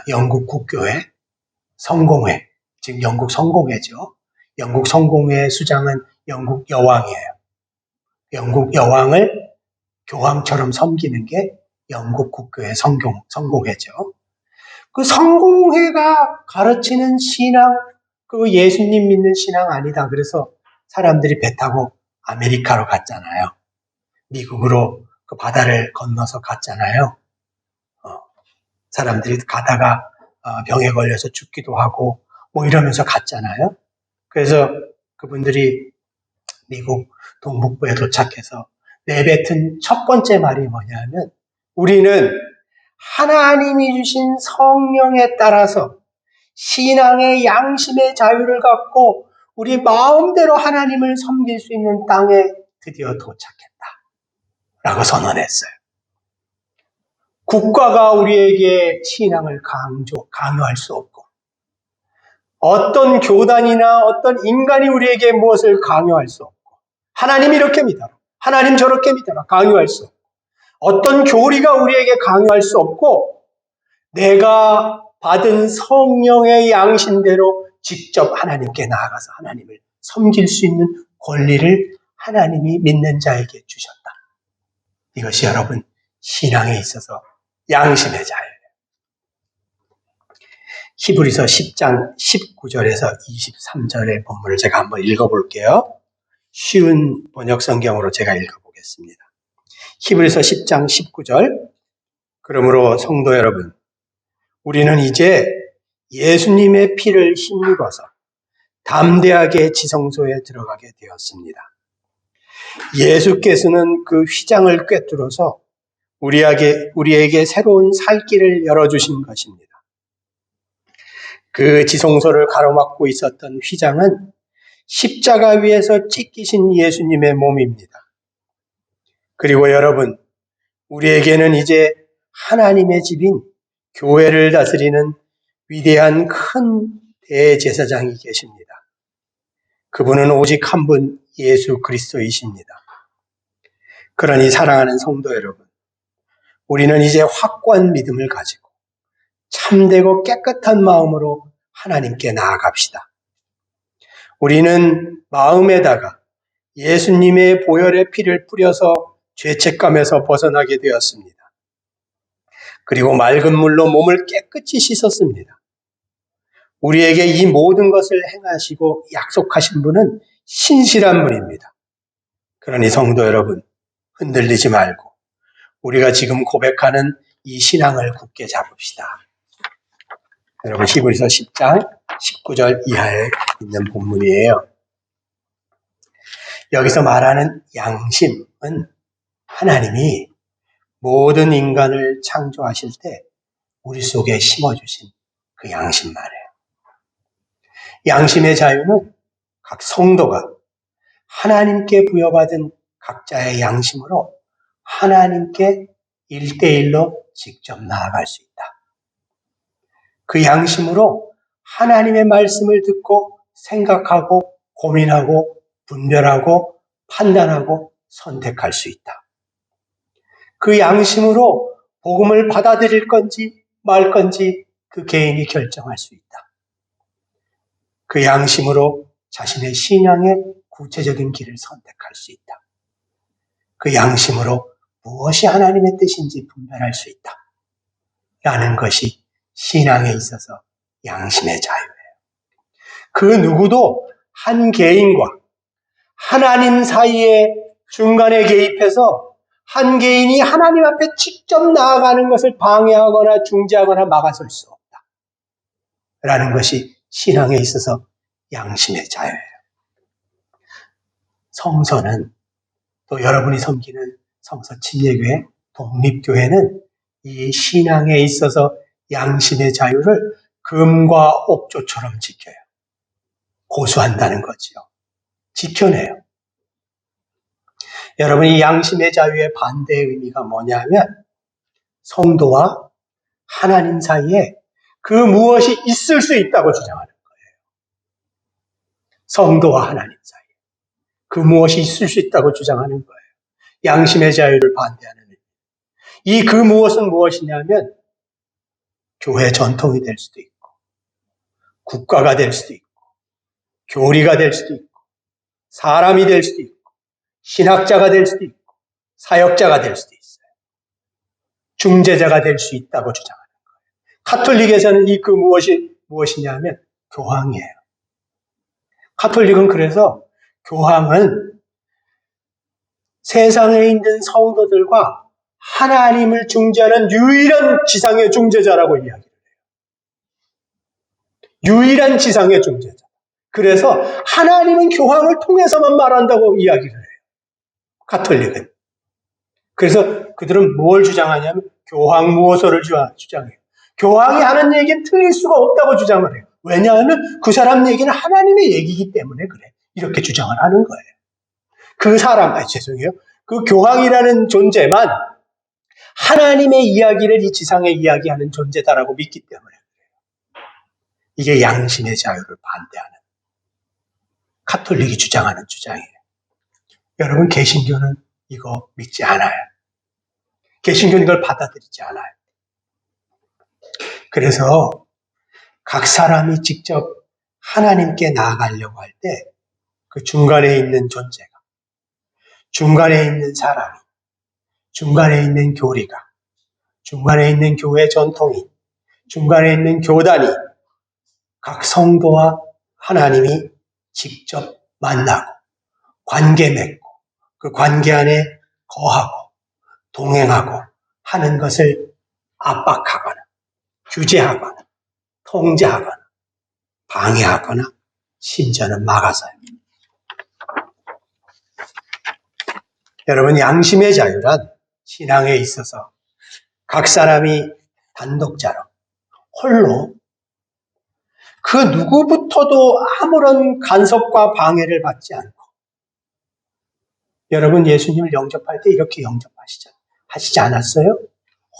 영국 국교회 성공회, 지금 영국 성공회죠. 영국 성공회 수장은 영국 여왕이에요. 영국 여왕을 교황처럼 섬기는 게 영국 국교회 성공회죠. 그 성공회가 가르치는 신앙, 그 예수님 믿는 신앙 아니다. 그래서 사람들이 배 타고 아메리카로 갔잖아요. 미국으로 그 바다를 건너서 갔잖아요. 사람들이 가다가 병에 걸려서 죽기도 하고 뭐 이러면서 갔잖아요. 그래서 그분들이 미국 동북부에 도착해서 내뱉은 첫 번째 말이 뭐냐면 우리는 하나님이 주신 성령에 따라서 신앙의 양심의 자유를 갖고 우리 마음대로 하나님을 섬길 수 있는 땅에 드디어 도착했다 라고 선언했어요. 국가가 우리에게 신앙을 강요할 수 없고 어떤 교단이나 어떤 인간이 우리에게 무엇을 강요할 수 없고 하나님 이렇게 믿어라, 하나님 저렇게 믿어라 강요할 수 없고 어떤 교리가 우리에게 강요할 수 없고 내가 받은 성령의 양심대로 직접 하나님께 나아가서 하나님을 섬길 수 있는 권리를 하나님이 믿는 자에게 주셨다. 이것이 여러분 신앙에 있어서 양심의 자유예요. 히브리서 10장 19절에서 23절의 본문을 제가 한번 읽어볼게요. 쉬운 번역 성경으로 제가 읽어보겠습니다. 히브리서 10장 19절. 그러므로 성도 여러분, 우리는 이제 예수님의 피를 힘입어서 담대하게 지성소에 들어가게 되었습니다. 예수께서는 그 휘장을 꿰뚫어서 우리에게 새로운 살 길을 열어주신 것입니다. 그 지성소를 가로막고 있었던 휘장은 십자가 위에서 찢기신 예수님의 몸입니다. 그리고 여러분, 우리에게는 이제 하나님의 집인 교회를 다스리는 위대한 큰 대제사장이 계십니다. 그분은 오직 한 분 예수 그리스도이십니다. 그러니 사랑하는 성도 여러분, 우리는 이제 확고한 믿음을 가지고 참되고 깨끗한 마음으로 하나님께 나아갑시다. 우리는 마음에다가 예수님의 보혈의 피를 뿌려서 죄책감에서 벗어나게 되었습니다. 그리고 맑은 물로 몸을 깨끗이 씻었습니다. 우리에게 이 모든 것을 행하시고 약속하신 분은 신실한 분입니다. 그러니 성도 여러분, 흔들리지 말고 우리가 지금 고백하는 이 신앙을 굳게 잡읍시다. 여러분, 히브리서 10장 19절 이하에 있는 본문이에요. 여기서 말하는 양심은 하나님이 모든 인간을 창조하실 때 우리 속에 심어주신 그 양심 말이에요. 양심의 자유는 각 성도가 하나님께 부여받은 각자의 양심으로 하나님께 1대1로 직접 나아갈 수 있다. 그 양심으로 하나님의 말씀을 듣고 생각하고 고민하고 분별하고 판단하고 선택할 수 있다. 그 양심으로 복음을 받아들일 건지 말 건지 그 개인이 결정할 수 있다. 그 양심으로 자신의 신앙의 구체적인 길을 선택할 수 있다. 그 양심으로 무엇이 하나님의 뜻인지 분별할 수 있다. 라는 것이 신앙에 있어서 양심의 자유예요. 그 누구도 한 개인과 하나님 사이에 중간에 개입해서 한 개인이 하나님 앞에 직접 나아가는 것을 방해하거나 중지하거나 막아설 수 없다. 라는 것이 신앙에 있어서 양심의 자유예요. 성서는 또 여러분이 섬기는 성서 침례교회, 독립교회는 이 신앙에 있어서 양심의 자유를 금과 옥조처럼 지켜요. 고수한다는 거지요. 지켜내요. 여러분, 이 양심의 자유의 반대의 의미가 뭐냐면 성도와 하나님 사이에 그 무엇이 있을 수 있다고 주장하는 거예요. 성도와 하나님 사이에 그 무엇이 있을 수 있다고 주장하는 거예요. 양심의 자유를 반대하는 의미. 이 그 무엇은 무엇이냐면 교회 전통이 될 수도 있고 국가가 될 수도 있고 교리가 될 수도 있고 사람이 될 수도 있고 신학자가 될 수도 있고 사역자가 될 수도 있어요. 중재자가 될 수 있다고 주장하는 거예요. 가톨릭에서는 이 그 무엇이 무엇이냐면 교황이에요. 가톨릭은 그래서 교황은 세상에 있는 성도들과 하나님을 중재하는 유일한 지상의 중재자라고 이야기를 해요. 유일한 지상의 중재자. 그래서 하나님은 교황을 통해서만 말한다고 이야기를 해요. 가톨릭은. 그래서 그들은 뭘 주장하냐면 교황 무호소를 주장해요. 교황이 하는 얘기는 틀릴 수가 없다고 주장을 해요. 왜냐하면 그 사람 얘기는 하나님의 얘기이기 때문에 그래. 이렇게 주장을 하는 거예요. 그 사람, 죄송해요. 그 교황이라는 존재만 하나님의 이야기를 이 지상에 이야기하는 존재다라고 믿기 때문에 그래요. 이게 양심의 자유를 반대하는 가톨릭이 주장하는 주장이에요. 여러분, 개신교는 이거 믿지 않아요. 개신교는 이걸 받아들이지 않아요. 그래서 각 사람이 직접 하나님께 나아가려고 할 때 그 중간에 있는 존재가, 중간에 있는 사람이, 중간에 있는 교리가, 중간에 있는 교회 전통이, 중간에 있는 교단이 각 성도와 하나님이 직접 만나고 관계 맺고 그 관계 안에 거하고 동행하고 하는 것을 압박하거나 규제하거나 통제하거나 방해하거나 심지어는 막아서요. 여러분, 양심의 자유란 신앙에 있어서 각 사람이 단독자로 홀로 그 누구부터도 아무런 간섭과 방해를 받지 않고, 여러분 예수님을 영접할 때 이렇게 하시지 않았어요?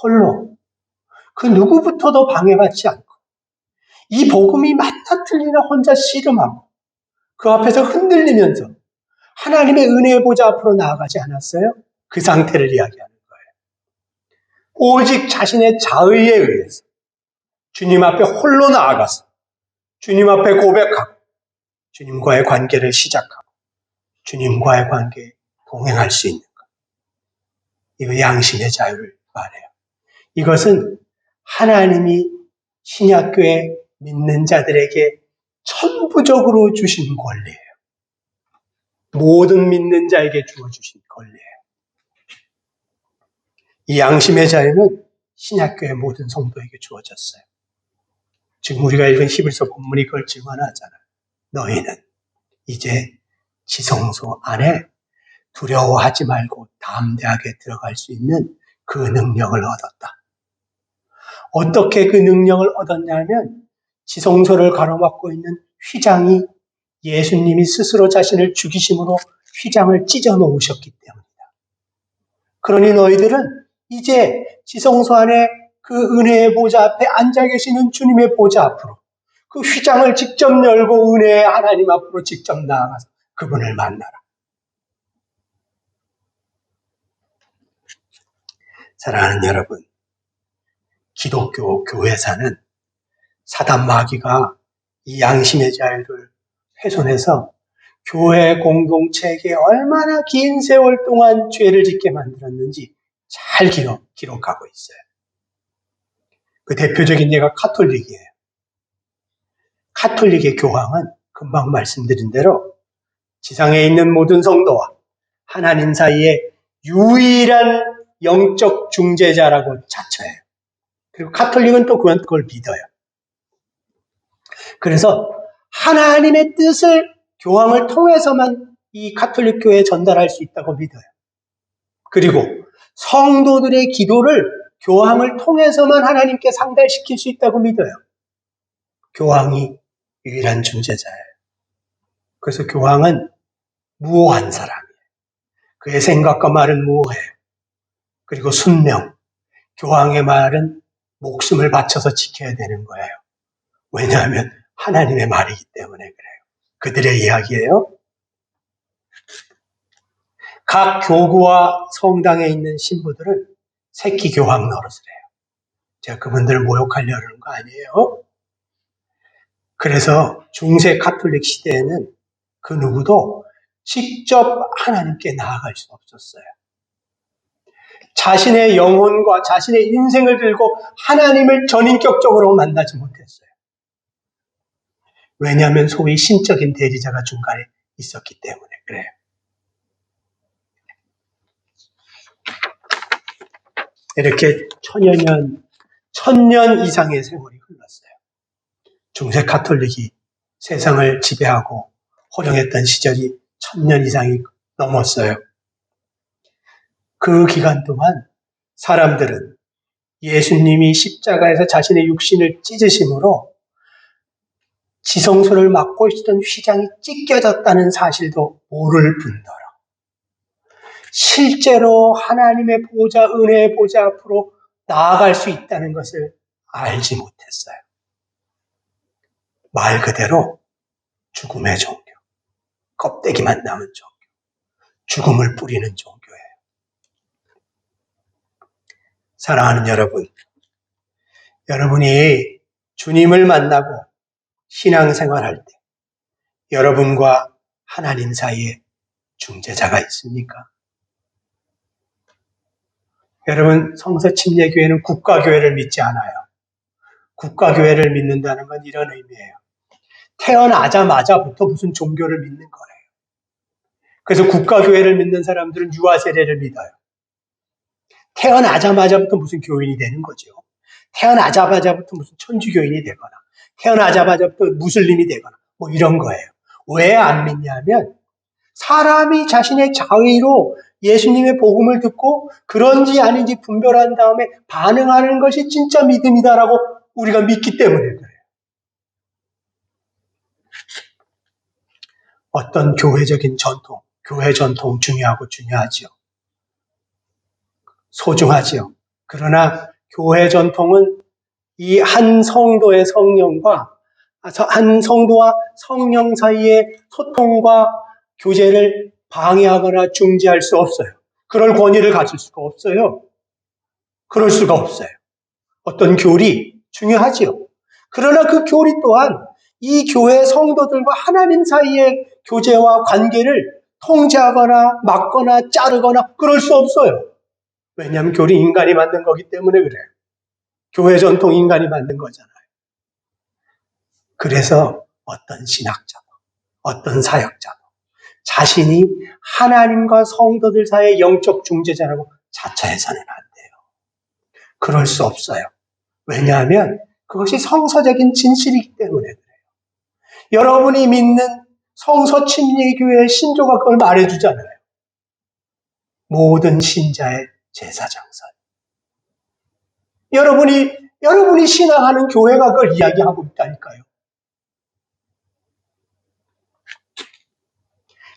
홀로 그 누구부터도 방해받지 않고 이 복음이 맞다 틀리나 혼자 씨름하고 그 앞에서 흔들리면서 하나님의 은혜의 보좌 앞으로 나아가지 않았어요? 그 상태를 이야기하는 거예요. 오직 자신의 자의에 의해서 주님 앞에 홀로 나아가서 주님 앞에 고백하고 주님과의 관계를 시작하고 주님과의 관계에 동행할 수 있는 것. 이거 양심의 자유를 말해요. 이것은 하나님이 신약교회 믿는 자들에게 천부적으로 주신 권리예요. 모든 믿는 자에게 주어주신 권리예요. 이 양심의 자유는 신약교회 모든 성도에게 주어졌어요. 지금 우리가 읽은 히브리서 본문이 그걸 증언하잖아요. 너희는 이제 지성소 안에 두려워하지 말고 담대하게 들어갈 수 있는 그 능력을 얻었다. 어떻게 그 능력을 얻었냐면 지성소를 가로막고 있는 휘장이 예수님이 스스로 자신을 죽이심으로 휘장을 찢어 놓으셨기 때문이다. 그러니 너희들은 이제 지성소 안에 그 은혜의 보좌 앞에 앉아 계시는 주님의 보좌 앞으로 그 휘장을 직접 열고 은혜의 하나님 앞으로 직접 나아가서 그분을 만나라. 사랑하는 여러분, 기독교 교회사는 사단 마귀가 이 양심의 자유를 훼손해서 교회 공동체에게 얼마나 긴 세월 동안 죄를 짓게 만들었는지 잘 기록하고 있어요. 그 대표적인 예가 카톨릭이에요. 카톨릭의 교황은 금방 말씀드린 대로 지상에 있는 모든 성도와 하나님 사이의 유일한 영적 중재자라고 자처해요. 그리고 카톨릭은 또 그걸 믿어요. 그래서 하나님의 뜻을 교황을 통해서만 이 카톨릭 교회에 전달할 수 있다고 믿어요. 그리고 성도들의 기도를 교황을 통해서만 하나님께 상달시킬 수 있다고 믿어요. 교황이 유일한 중재자예요. 그래서 교황은 무오한 사람이에요. 그의 생각과 말은 무오해요. 그리고 순명, 교황의 말은 목숨을 바쳐서 지켜야 되는 거예요. 왜냐하면 하나님의 말이기 때문에 그래요. 그들의 이야기예요. 각 교구와 성당에 있는 신부들은 새끼 교황 노릇을 해요. 제가 그분들을 모욕하려는 거 아니에요. 그래서 중세 카톨릭 시대에는 그 누구도 직접 하나님께 나아갈 수 없었어요. 자신의 영혼과 자신의 인생을 들고 하나님을 전인격적으로 만나지 못했어요. 왜냐하면 소위 신적인 대리자가 중간에 있었기 때문에 그래요. 이렇게 천년 이상의 세월이 흘렀어요. 중세 카톨릭이 세상을 지배하고 호령했던 시절이 1000년 이상이 넘었어요. 그 기간 동안 사람들은 예수님이 십자가에서 자신의 육신을 찢으심으로 지성소를 막고 있었던 휘장이 찢겨졌다는 사실도 모를 뿐더러 실제로 하나님의 보좌, 은혜의 보좌 앞으로 나아갈 수 있다는 것을 알지 못했어요. 말 그대로 죽음의 종교, 껍데기만 남은 종교, 죽음을 뿌리는 종교예요. 사랑하는 여러분, 여러분이 주님을 만나고 신앙생활할 때 여러분과 하나님 사이에 중재자가 있습니까? 여러분, 성서침례교회는 국가교회를 믿지 않아요. 국가교회를 믿는다는 건 이런 의미예요. 태어나자마자부터 무슨 종교를 믿는 거예요. 그래서 국가교회를 믿는 사람들은 유아세례를 믿어요. 태어나자마자부터 무슨 교인이 되는 거죠. 태어나자마자부터 무슨 천주교인이 되거나 태어나자마자부터 무슬림이 되거나 뭐 이런 거예요. 왜 안 믿냐면 사람이 자신의 자의로 예수님의 복음을 듣고 그런지 아닌지 분별한 다음에 반응하는 것이 진짜 믿음이다라고 우리가 믿기 때문에 그래요. 어떤 교회적인 전통, 교회 전통 중요하지요. 소중하지요. 그러나 교회 전통은 이 한 성도의 성령과 한 성도와 성령 사이의 소통과 교제를 방해하거나 중지할 수 없어요. 그럴 권위를 가질 수가 없어요. 그럴 수가 없어요. 어떤 교리 중요하지요. 그러나 그 교리 또한 이 교회 성도들과 하나님 사이의 교제와 관계를 통제하거나 막거나 자르거나 그럴 수 없어요. 왜냐하면 교리 인간이 만든 거기 때문에 그래요. 교회 전통 인간이 만든 거잖아요. 그래서 어떤 신학자도, 어떤 사역자도 자신이 하나님과 성도들 사이의 영적 중재자라고 자처해서는 안 돼요. 그럴 수 없어요. 왜냐하면 그것이 성서적인 진실이기 때문에 그래요. 여러분이 믿는 성서 침례교회의 신조가 그걸 말해주잖아요. 모든 신자의 제사장설. 여러분이 신앙하는 교회가 그걸 이야기하고 있다니까요.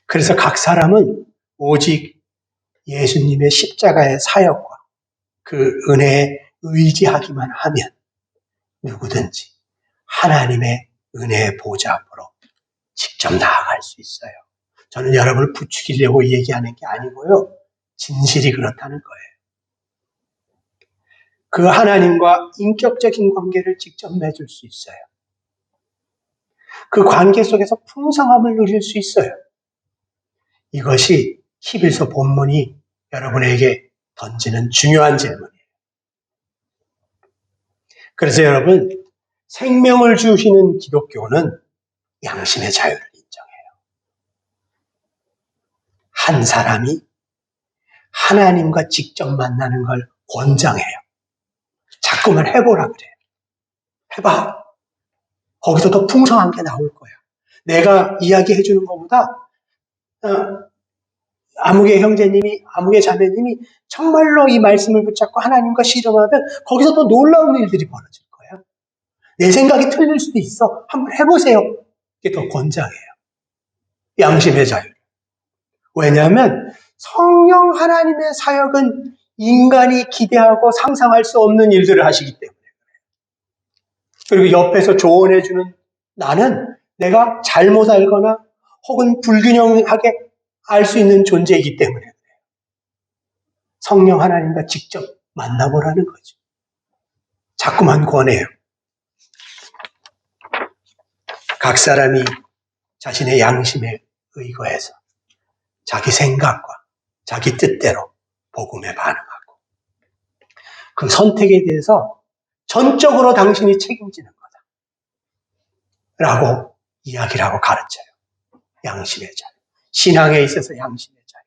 그래서 각 사람은 오직 예수님의 십자가의 사역과 그 은혜에 의지하기만 하면 누구든지 하나님의 은혜의 보좌 앞으로 직접 나아갈 수 있어요. 저는 여러분을 부추기려고 얘기하는 게 아니고요. 진실이 그렇다는 거예요. 그 하나님과 인격적인 관계를 직접 맺을 수 있어요. 그 관계 속에서 풍성함을 누릴 수 있어요. 이것이 히브리서 본문이 여러분에게 던지는 중요한 질문이에요. 그래서 여러분, 생명을 주시는 기독교는 양심의 자유를 인정해요. 한 사람이 하나님과 직접 만나는 걸 권장해요. 자꾸만 해보라 그래요. 해봐. 거기서 더 풍성한 게 나올 거야. 내가 이야기해 주는 것보다 아무개 형제님이, 아무개 자매님이 정말로 이 말씀을 붙잡고 하나님과 씨름하면 거기서 더 놀라운 일들이 벌어질 거야. 내 생각이 틀릴 수도 있어. 한번 해보세요. 이게 더 권장해요. 양심의 자유. 왜냐하면 성령 하나님의 사역은 인간이 기대하고 상상할 수 없는 일들을 하시기 때문에 그리고 옆에서 조언해주는 나는 내가 잘못 알거나 혹은 불균형하게 알 수 있는 존재이기 때문에 그래요. 성령 하나님과 직접 만나보라는 거죠. 자꾸만 권해요. 각 사람이 자신의 양심에 의거해서 자기 생각과 자기 뜻대로 복음에 반응하고 그 선택에 대해서 전적으로 당신이 책임지는 거다. 라고 이야기를 하고 가르쳐요. 양심의 자유. 신앙에 있어서 양심의 자유.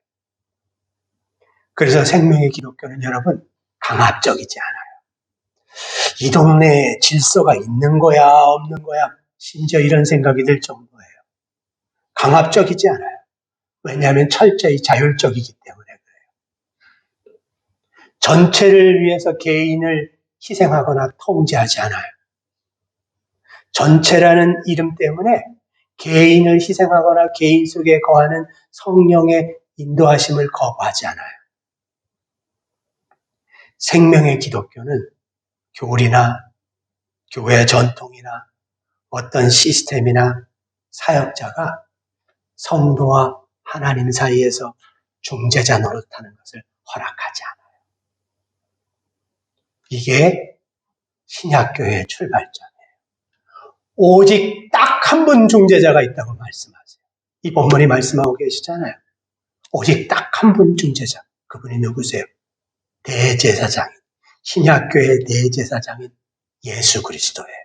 그래서 생명의 기독교는 여러분 강압적이지 않아요. 이 동네에 질서가 있는 거야 없는 거야 심지어 이런 생각이 들 정도예요. 강압적이지 않아요. 왜냐하면 철저히 자율적이기 때문에 그래요. 전체를 위해서 개인을 희생하거나 통제하지 않아요. 전체라는 이름 때문에 개인을 희생하거나 개인 속에 거하는 성령의 인도하심을 거부하지 않아요. 생명의 기독교는 교리나 교회 전통이나 어떤 시스템이나 사역자가 성도와 하나님 사이에서 중재자 노릇하는 것을 허락하지 않아요. 이게 신약교회의 출발점이에요. 오직 딱 한 분 중재자가 있다고 말씀하세요. 이 본문이 말씀하고 계시잖아요. 오직 딱 한 분 중재자. 그분이 누구세요? 대제사장인, 신약교회의 대제사장인 예수 그리스도예요.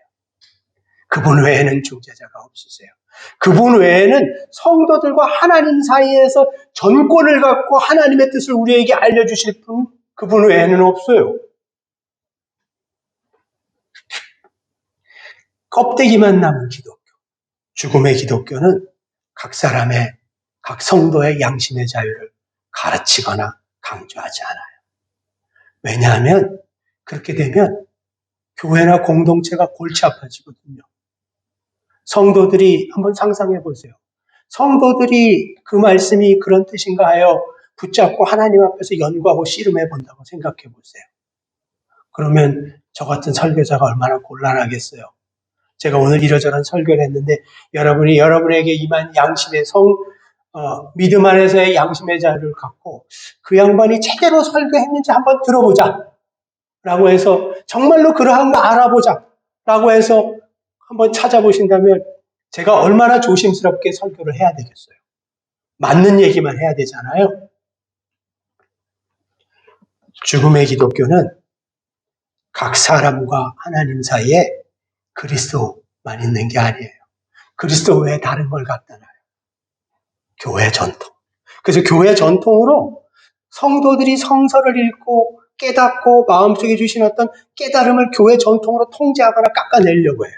그분 외에는 중재자가 없으세요. 그분 외에는 성도들과 하나님 사이에서 전권을 갖고 하나님의 뜻을 우리에게 알려주실 분, 그분 외에는 없어요. 껍데기만 남은 기독교, 죽음의 기독교는 각 사람의, 각 성도의 양심의 자유를 가르치거나 강조하지 않아요. 왜냐하면 그렇게 되면 교회나 공동체가 골치 아파지거든요. 성도들이 한번 상상해 보세요. 성도들이 그 말씀이 그런 뜻인가 하여 붙잡고 하나님 앞에서 연구하고 씨름해 본다고 생각해 보세요. 그러면 저 같은 설교자가 얼마나 곤란하겠어요. 제가 오늘 이러저런 설교를 했는데 여러분이 여러분에게 임한 양심의 믿음 안에서의 양심의 자유를 갖고 그 양반이 제대로 설교했는지 한번 들어보자 라고 해서 정말로 그러한 거 알아보자 라고 해서 한번 찾아보신다면 제가 얼마나 조심스럽게 설교를 해야 되겠어요. 맞는 얘기만 해야 되잖아요. 죽음의 기독교는 각 사람과 하나님 사이에 그리스도만 있는 게 아니에요. 그리스도 외에 다른 걸 갖다 놔요. 교회 전통. 그래서 교회 전통으로 성도들이 성서를 읽고 깨닫고 마음속에 주신 어떤 깨달음을 교회 전통으로 통제하거나 깎아내려고 해요.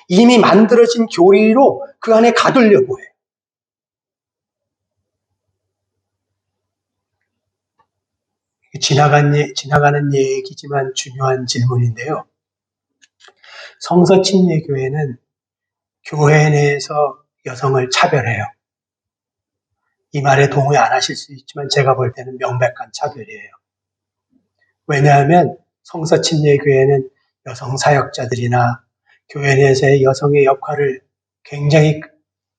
이미 만들어진 교리로 그 안에 가두려고 해요. 지나가는 얘기지만 중요한 질문인데요. 성서 침례교회는 교회 내에서 여성을 차별해요. 이 말에 동의 안 하실 수 있지만 제가 볼 때는 명백한 차별이에요. 왜냐하면 성서 침례교회는 여성 사역자들이나 교회 내에서의 여성의 역할을 굉장히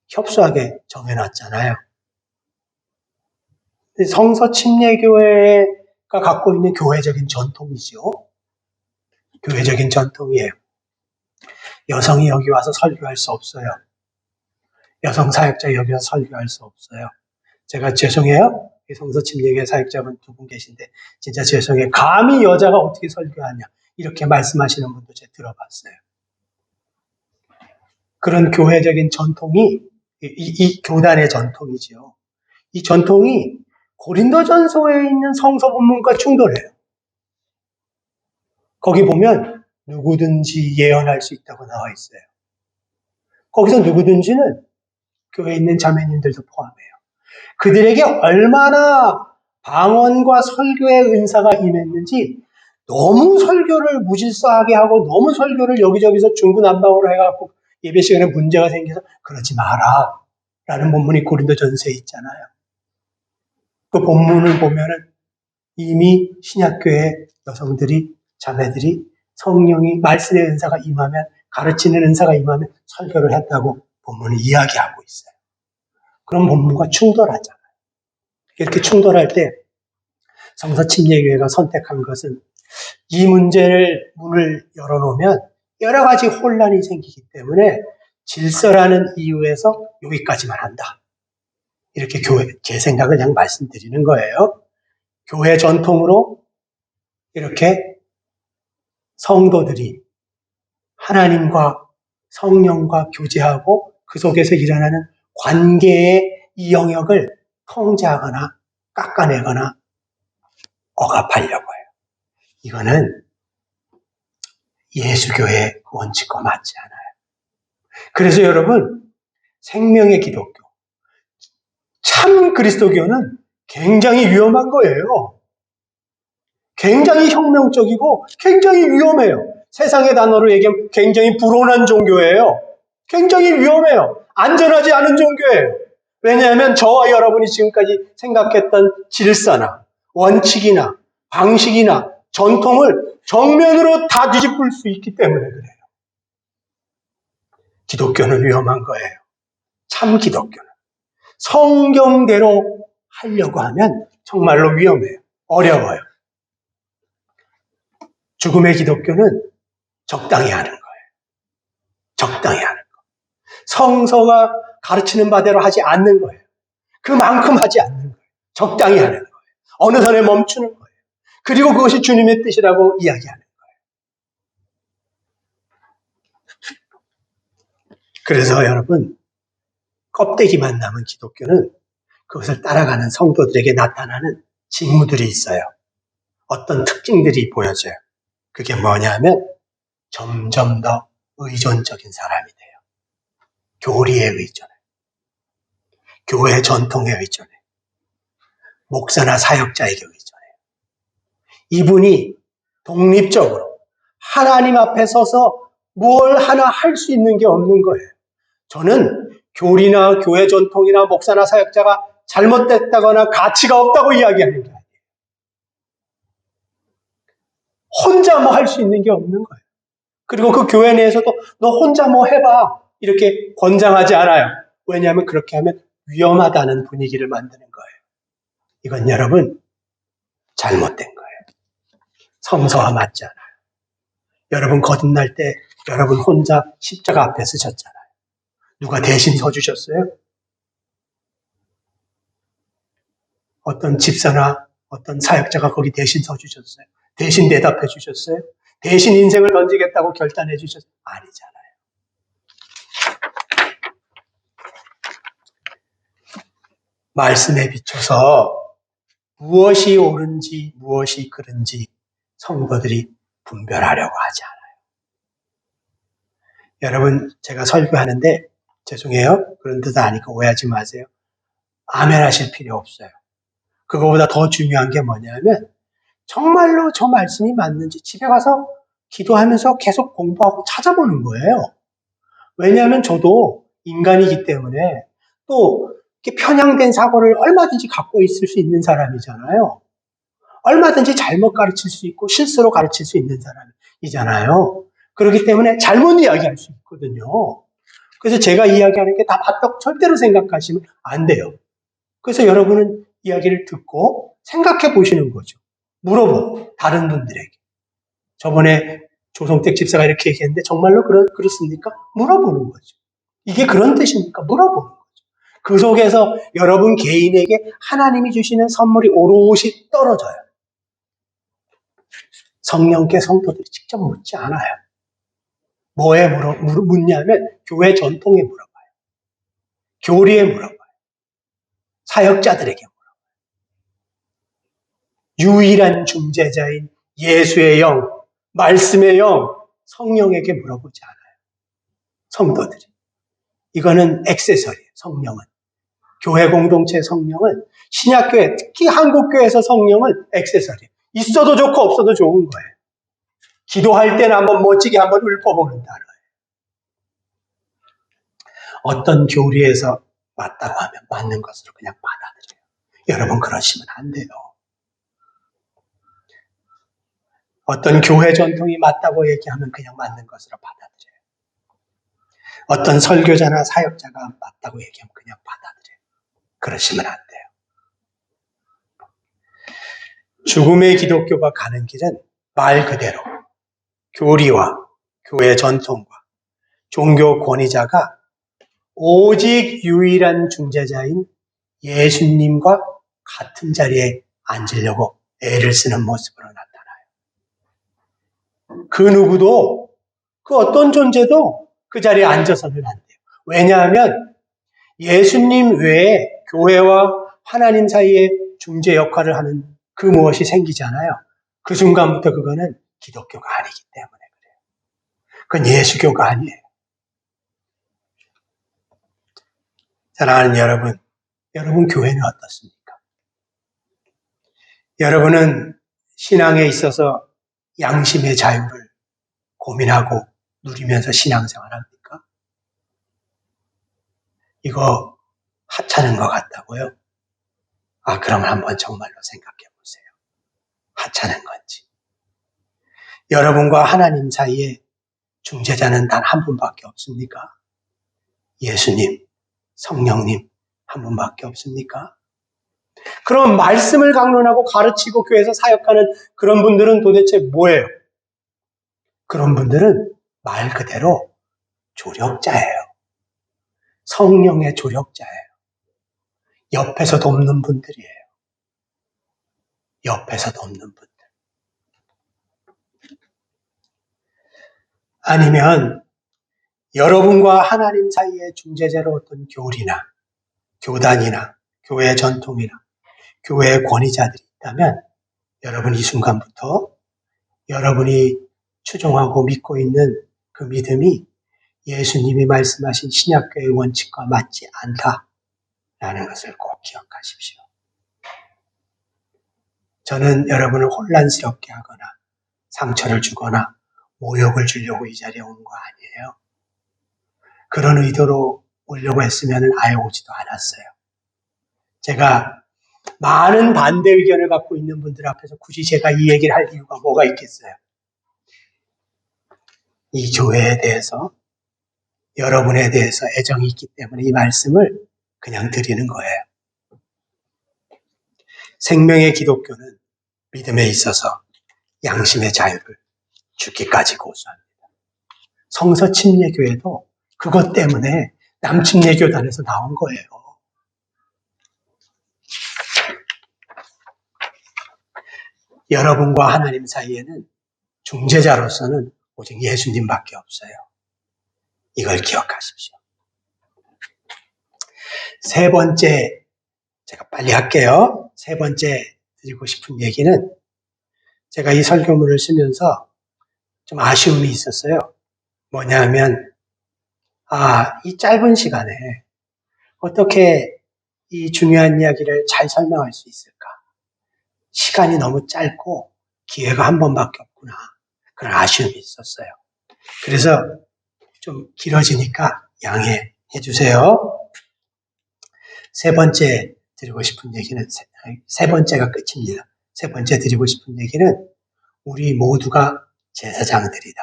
협소하게 정해놨잖아요. 성서 침례교회가 갖고 있는 교회적인 전통이죠. 교회적인 전통이에요. 여성이 여기 와서 설교할 수 없어요. 여성 사역자 여기 와서 설교할 수 없어요. 제가 죄송해요. 성서 침례교회 사역자분 두 분 계신데 진짜 죄송해요. 감히 여자가 어떻게 설교하냐 이렇게 말씀하시는 분도 제가 들어봤어요. 그런 교회적인 전통이 이 교단의 전통이지요. 이 전통이 고린도전서에 있는 성서 본문과 충돌해요. 거기 보면 누구든지 예언할 수 있다고 나와 있어요. 거기서 누구든지는 교회에 있는 자매님들도 포함해요. 그들에게 얼마나 방언과 설교의 은사가 임했는지 너무 설교를 무질서하게 하고 너무 설교를 여기저기서 중구난방으로 해갖고 예배 시간에 문제가 생겨서 그러지 마라 라는 본문이 고린도전서에 있잖아요. 그 본문을 보면은 이미 신약교회 여성들이 자매들이 성령이 말씀의 은사가 임하면 가르치는 은사가 임하면 설교를 했다고 본문을 이야기하고 있어요. 그런 본문과 충돌하잖아요. 이렇게 충돌할 때 성서 침례교회가 선택한 것은 이 문제를 문을 열어놓으면 여러 가지 혼란이 생기기 때문에 질서라는 이유에서 여기까지만 한다. 이렇게 제 생각을 그냥 말씀드리는 거예요. 교회 전통으로 이렇게 성도들이 하나님과 성령과 교제하고 그 속에서 일어나는 관계의 이 영역을 통제하거나 깎아내거나 억압하려고 해요. 이거는 예수교의 원칙과 맞지 않아요. 그래서 여러분, 생명의 기독교, 참 그리스도교는 굉장히 위험한 거예요. 굉장히 혁명적이고 굉장히 위험해요. 세상의 단어로 얘기하면 굉장히 불온한 종교예요. 굉장히 위험해요. 안전하지 않은 종교예요. 왜냐하면 저와 여러분이 지금까지 생각했던 질서나 원칙이나 방식이나 전통을 정면으로 다 뒤집을 수 있기 때문에 그래요. 기독교는 위험한 거예요. 참 기독교는. 성경대로 하려고 하면 정말로 위험해요. 어려워요. 죽음의 기독교는 적당히 하는 거예요. 적당히 하는 거. 성서가 가르치는 바대로 하지 않는 거예요. 그만큼 하지 않는 거예요. 적당히 하는 거예요. 어느 선에 멈추는 거예요. 그리고 그것이 주님의 뜻이라고 이야기하는 거예요. 그래서 여러분, 껍데기만 남은 기독교는 그것을 따라가는 성도들에게 나타나는 징후들이 있어요. 어떤 특징들이 보여져요. 그게 뭐냐면 점점 더 의존적인 사람이 돼요. 교리에 의존해. 교회 전통에 의존해. 목사나 사역자에게 의존해요. 이분이 독립적으로 하나님 앞에 서서 뭘 하나 할 수 있는 게 없는 거예요. 저는 교리나 교회 전통이나 목사나 사역자가 잘못됐다거나 가치가 없다고 이야기하는 게 아니에요. 혼자 뭐 할 수 있는 게 없는 거예요. 그리고 그 교회 내에서도 너 혼자 뭐 해봐 이렇게 권장하지 않아요. 왜냐하면 그렇게 하면 위험하다는 분위기를 만드는 거예요. 이건 여러분 잘못된 거예요. 성서와 맞지 않아요. 여러분 거듭날 때 여러분 혼자 십자가 앞에 서셨잖아요. 누가 대신 서주셨어요? 어떤 집사나 어떤 사역자가 거기 대신 서주셨어요? 대신 대답해 주셨어요? 대신 인생을 던지겠다고 결단해 주셨어요? 아니잖아요. 말씀에 비춰서 무엇이 옳은지 무엇이 그른지 성도들이 분별하려고 하지 않아요. 여러분, 제가 설교하는데 죄송해요. 그런 뜻 아니까 오해하지 마세요. 아멘 하실 필요 없어요. 그거보다 더 중요한 게 뭐냐면 정말로 저 말씀이 맞는지 집에 가서 기도하면서 계속 공부하고 찾아보는 거예요. 왜냐하면 저도 인간이기 때문에 또 이렇게 편향된 사고를 얼마든지 갖고 있을 수 있는 사람이잖아요. 얼마든지 잘못 가르칠 수 있고 실수로 가르칠 수 있는 사람이잖아요. 그렇기 때문에 잘못 이야기할 수 있거든요. 그래서 제가 이야기하는 게 다 맞다고 절대로 생각하시면 안 돼요. 그래서 여러분은 이야기를 듣고 생각해 보시는 거죠. 물어보고 다른 분들에게. 저번에 조성택 집사가 이렇게 얘기했는데 정말로 그렇습니까? 물어보는 거죠. 이게 그런 뜻입니까? 물어보는 거죠. 그 속에서 여러분 개인에게 하나님이 주시는 선물이 오롯이 떨어져요. 성령께 성도들이 직접 묻지 않아요. 뭐에 묻냐면 교회 전통에 물어봐요. 교리에 물어봐요. 사역자들에게 물어봐요. 유일한 중재자인 예수의 영, 말씀의 영, 성령에게 물어보지 않아요. 성도들이. 이거는 액세서리예요. 성령은. 교회 공동체 성령은 신약교회, 특히 한국교회에서 성령은 액세서리예요. 있어도 좋고 없어도 좋은 거예요. 기도할 때는 한번 멋지게 한번 읊어보는 단어예요. 어떤 교리에서 맞다고 하면 맞는 것으로 그냥 받아들여요. 여러분 그러시면 안 돼요. 어떤 교회 전통이 맞다고 얘기하면 그냥 맞는 것으로 받아들여요. 어떤 설교자나 사역자가 맞다고 얘기하면 그냥 받아들여요. 그러시면 안 돼요. 죽음의 기독교가 가는 길은 말 그대로 교리와 교회 전통과 종교 권위자가 오직 유일한 중재자인 예수님과 같은 자리에 앉으려고 애를 쓰는 모습으로 나타나요. 그 누구도, 그 어떤 존재도 그 자리에 앉아서는 안 돼요. 왜냐하면 예수님 외에 교회와 하나님 사이에 중재 역할을 하는 그 무엇이 생기잖아요. 그 순간부터 그거는 기독교가 아니기 때문에 그래요. 그건 예수교가 아니에요. 사랑하는 여러분, 여러분 교회는 어떻습니까? 여러분은 신앙에 있어서 양심의 자유를 고민하고 누리면서 신앙생활 합니까? 이거 하찮은 것 같다고요? 그러면 한번 정말로 생각해 보세요. 하찮은 건지. 여러분과 하나님 사이에 중재자는 단 한 분밖에 없습니까? 예수님, 성령님 한 분밖에 없습니까? 그럼 말씀을 강론하고 가르치고 교회에서 사역하는 그런 분들은 도대체 뭐예요? 그런 분들은 말 그대로 조력자예요. 성령의 조력자예요. 옆에서 돕는 분들이에요. 옆에서 돕는 분들. 아니면 여러분과 하나님 사이의 중재자로 어떤 교리나 교단이나 교회 전통이나 교회의 권위자들이 있다면 여러분 이 순간부터 여러분이 추종하고 믿고 있는 그 믿음이 예수님이 말씀하신 신약교회의 원칙과 맞지 않다라는 것을 꼭 기억하십시오. 저는 여러분을 혼란스럽게 하거나 상처를 주거나 모욕을 주려고 이 자리에 온 거 아니에요. 그런 의도로 오려고 했으면 아예 오지도 않았어요. 제가 많은 반대 의견을 갖고 있는 분들 앞에서 굳이 제가 이 얘기를 할 이유가 뭐가 있겠어요? 이 교회에 대해서, 여러분에 대해서 애정이 있기 때문에 이 말씀을 그냥 드리는 거예요. 생명의 기독교는 믿음에 있어서 양심의 자유를 죽기까지 고수합니다. 성서 침례교회도 그것 때문에 남침례교단에서 나온 거예요. 여러분과 하나님 사이에는 중재자로서는 오직 예수님밖에 없어요. 이걸 기억하십시오. 세 번째, 제가 빨리 할게요. 세 번째 드리고 싶은 얘기는 제가 이 설교문을 쓰면서 좀 아쉬움이 있었어요. 뭐냐면, 이 짧은 시간에 어떻게 이 중요한 이야기를 잘 설명할 수 있을까? 시간이 너무 짧고 기회가 한 번밖에 없구나. 그런 아쉬움이 있었어요. 그래서 좀 길어지니까 양해해 주세요. 세 번째 드리고 싶은 얘기는, 세 번째가 끝입니다. 세 번째 드리고 싶은 얘기는 우리 모두가 제사장들이다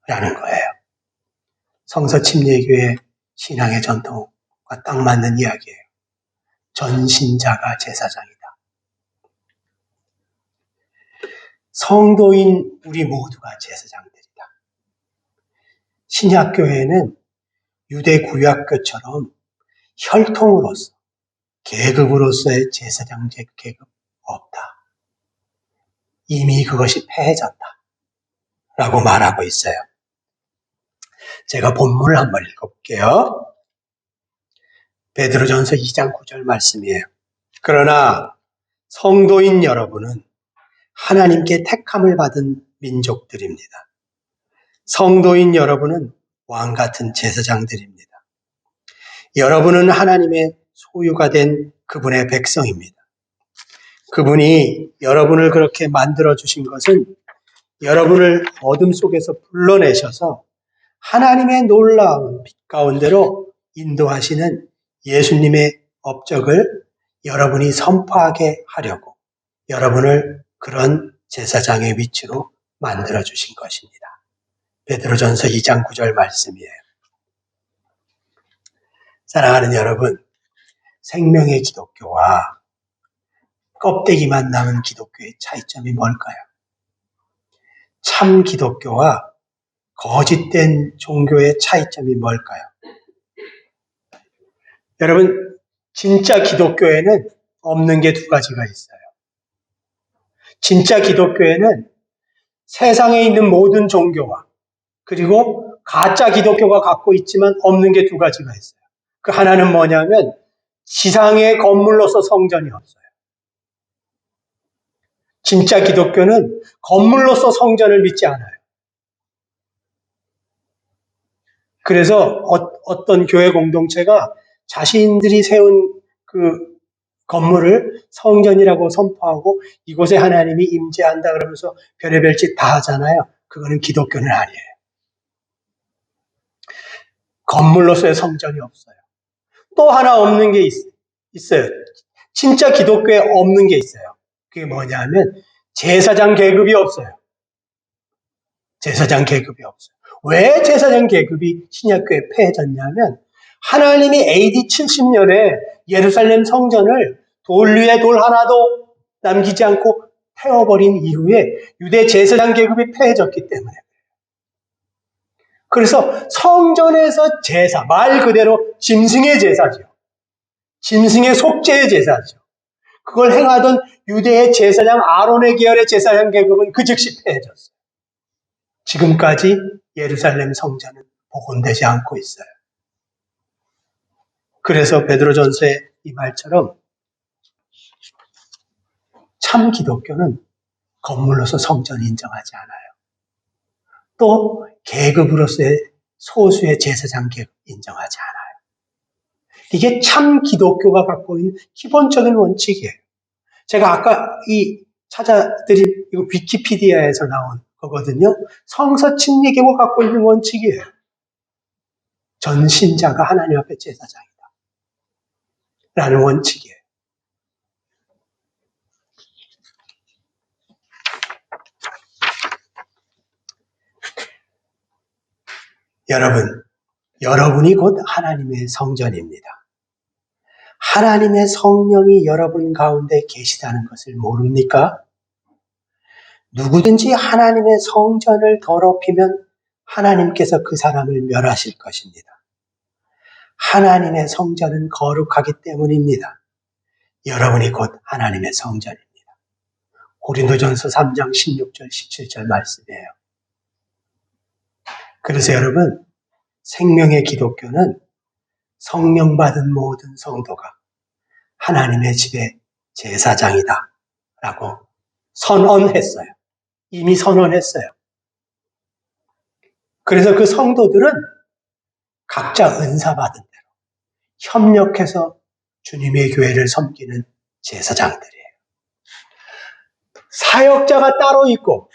라는 거예요. 성서 침례교회 신앙의 전통과 딱 맞는 이야기예요. 전신자가 제사장이다. 성도인 우리 모두가 제사장들이다. 신약교회는 유대 구약교처럼 혈통으로서, 계급으로서의 제사장 계급 없다. 이미 그것이 폐해졌다. 라고 말하고 있어요. 제가 본문을 한번 읽어볼게요. 베드로전서 2장 9절 말씀이에요. 그러나 성도인 여러분은 하나님께 택함을 받은 민족들입니다. 성도인 여러분은 왕같은 제사장들입니다. 여러분은 하나님의 소유가 된 그분의 백성입니다. 그분이 여러분을 그렇게 만들어주신 것은 여러분을 어둠 속에서 불러내셔서 하나님의 놀라운 빛 가운데로 인도하시는 예수님의 업적을 여러분이 선포하게 하려고 여러분을 그런 제사장의 위치로 만들어주신 것입니다. 베드로전서 2장 9절 말씀이에요. 사랑하는 여러분, 생명의 기독교와 껍데기만 남은 기독교의 차이점이 뭘까요? 참 기독교와 거짓된 종교의 차이점이 뭘까요? 여러분, 진짜 기독교에는 없는 게 두 가지가 있어요. 진짜 기독교에는 세상에 있는 모든 종교와 그리고 가짜 기독교가 갖고 있지만 없는 게 두 가지가 있어요. 그 하나는 뭐냐면 지상의 건물로서 성전이 없어요. 진짜 기독교는 건물로서 성전을 믿지 않아요. 그래서 어떤 교회 공동체가 자신들이 세운 그 건물을 성전이라고 선포하고 이곳에 하나님이 임재한다 그러면서 별의별 짓 다 하잖아요. 그거는 기독교는 아니에요. 건물로서의 성전이 없어요. 또 하나 없는 게 있어요. 진짜 기독교에 없는 게 있어요. 그게 뭐냐면 제사장 계급이 없어요. 제사장 계급이 없어요. 왜 제사장 계급이 신약교회에 폐해졌냐면 하나님이 AD 70년에 예루살렘 성전을 돌 위에 돌 하나도 남기지 않고 태워버린 이후에 유대 제사장 계급이 폐해졌기 때문에 그래서 성전에서 제사, 말 그대로 짐승의 제사죠. 짐승의 속죄의 제사죠. 그걸 행하던 유대의 제사장 아론의 계열의 제사장 계급은 그 즉시 폐해졌어요. 지금까지 예루살렘 성전은 복원되지 않고 있어요. 그래서 베드로전서의 이 말처럼 참 기독교는 건물로서 성전을 인정하지 않아요. 또 계급으로서의 소수의 제사장 계급 인정하지 않아요. 이게 참 기독교가 갖고 있는 기본적인 원칙이에요. 제가 아까 찾아드린 이거 위키피디아에서 나온 거거든요. 성서 침례교가 갖고 있는 원칙이에요. 전신자가 하나님 앞에 제사장이다. 라는 원칙이에요. 여러분이 곧 하나님의 성전입니다. 하나님의 성령이 여러분 가운데 계시다는 것을 모릅니까? 누구든지 하나님의 성전을 더럽히면 하나님께서 그 사람을 멸하실 것입니다. 하나님의 성전은 거룩하기 때문입니다. 여러분이 곧 하나님의 성전입니다. 고린도전서 3장 16절 17절 말씀이에요. 그래서 여러분, 생명의 기독교는 성령 받은 모든 성도가 하나님의 집의 제사장이다 라고 선언했어요. 이미 선언했어요. 그래서 그 성도들은 각자 은사 받은 대로 협력해서 주님의 교회를 섬기는 제사장들이에요. 사역자가 따로 있고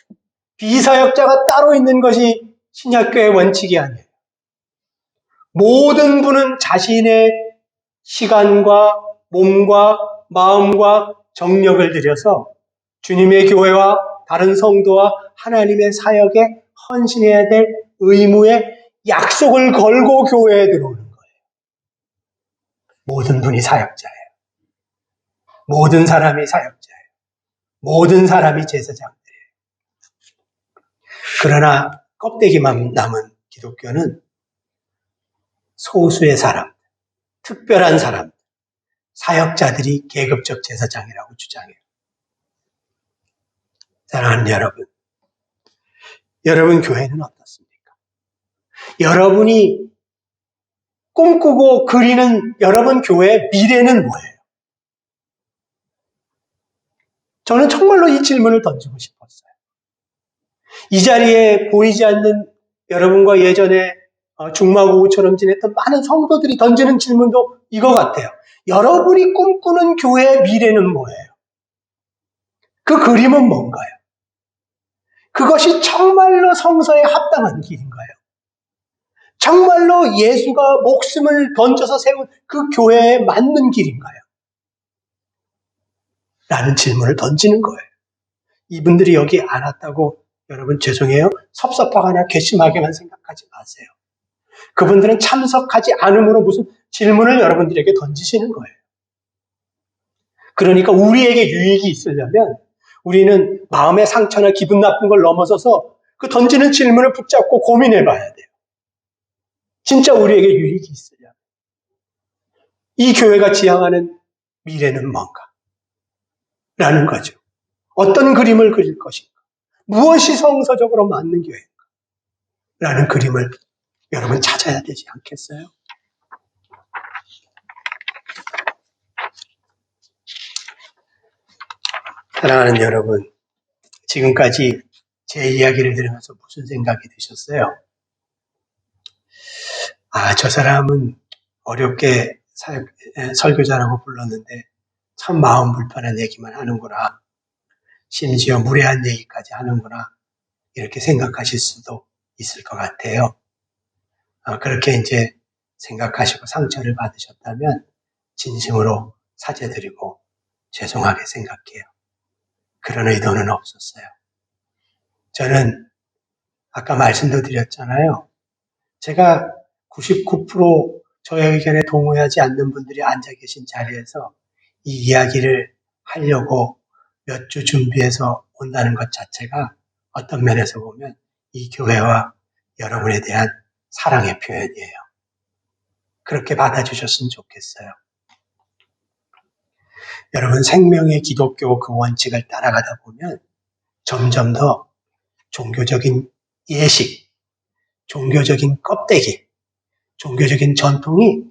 비사역자가 따로 있는 것이 신약교회의 원칙이 아니에요. 모든 분은 자신의 시간과 몸과 마음과 정력을 들여서 주님의 교회와 다른 성도와 하나님의 사역에 헌신해야 될 의무에 약속을 걸고 교회에 들어오는 거예요. 모든 분이 사역자예요. 모든 사람이 사역자예요. 모든 사람이 제사장들이에요. 그러나 껍데기만 남은 기독교는 소수의 사람, 특별한 사람, 사역자들이 계급적 제사장이라고 주장해요. 사랑하는 여러분, 여러분 교회는 어떻습니까? 여러분이 꿈꾸고 그리는 여러분 교회의 미래는 뭐예요? 저는 정말로 이 질문을 던지고 싶었어요. 이 자리에 보이지 않는 여러분과 예전에 중마고우처럼 지냈던 많은 성도들이 던지는 질문도 이거 같아요. 여러분이 꿈꾸는 교회의 미래는 뭐예요? 그 그림은 뭔가요? 그것이 정말로 성서에 합당한 길인가요? 정말로 예수가 목숨을 던져서 세운 그 교회에 맞는 길인가요? 라는 질문을 던지는 거예요. 이분들이 여기 안 왔다고 여러분 죄송해요. 섭섭하거나 괘씸하게만 생각하지 마세요. 그분들은 참석하지 않음으로 무슨 질문을 여러분들에게 던지시는 거예요. 그러니까 우리에게 유익이 있으려면 우리는 마음의 상처나 기분 나쁜 걸 넘어서서 그 던지는 질문을 붙잡고 고민해 봐야 돼요. 진짜 우리에게 유익이 있으려면. 이 교회가 지향하는 미래는 뭔가? 라는 거죠. 어떤 그림을 그릴 것인가? 무엇이 성서적으로 맞는 교회인가? 라는 그림을 여러분 찾아야 되지 않겠어요? 사랑하는 여러분, 지금까지 제 이야기를 들으면서 무슨 생각이 드셨어요? 저 사람은 어렵게 설교자라고 불렀는데 참 마음 불편한 얘기만 하는구나. 심지어 무례한 얘기까지 하는구나. 이렇게 생각하실 수도 있을 것 같아요. 그렇게 이제 생각하시고 상처를 받으셨다면 진심으로 사죄드리고 죄송하게 생각해요. 그런 의도는 없었어요. 저는 아까 말씀도 드렸잖아요. 제가 99% 저의 의견에 동의하지 않는 분들이 앉아 계신 자리에서 이 이야기를 하려고 몇 주 준비해서 온다는 것 자체가 어떤 면에서 보면 이 교회와 여러분에 대한 사랑의 표현이에요. 그렇게 받아주셨으면 좋겠어요. 여러분 생명의 기독교 그 원칙을 따라가다 보면 점점 더 종교적인 예식, 종교적인 껍데기, 종교적인 전통이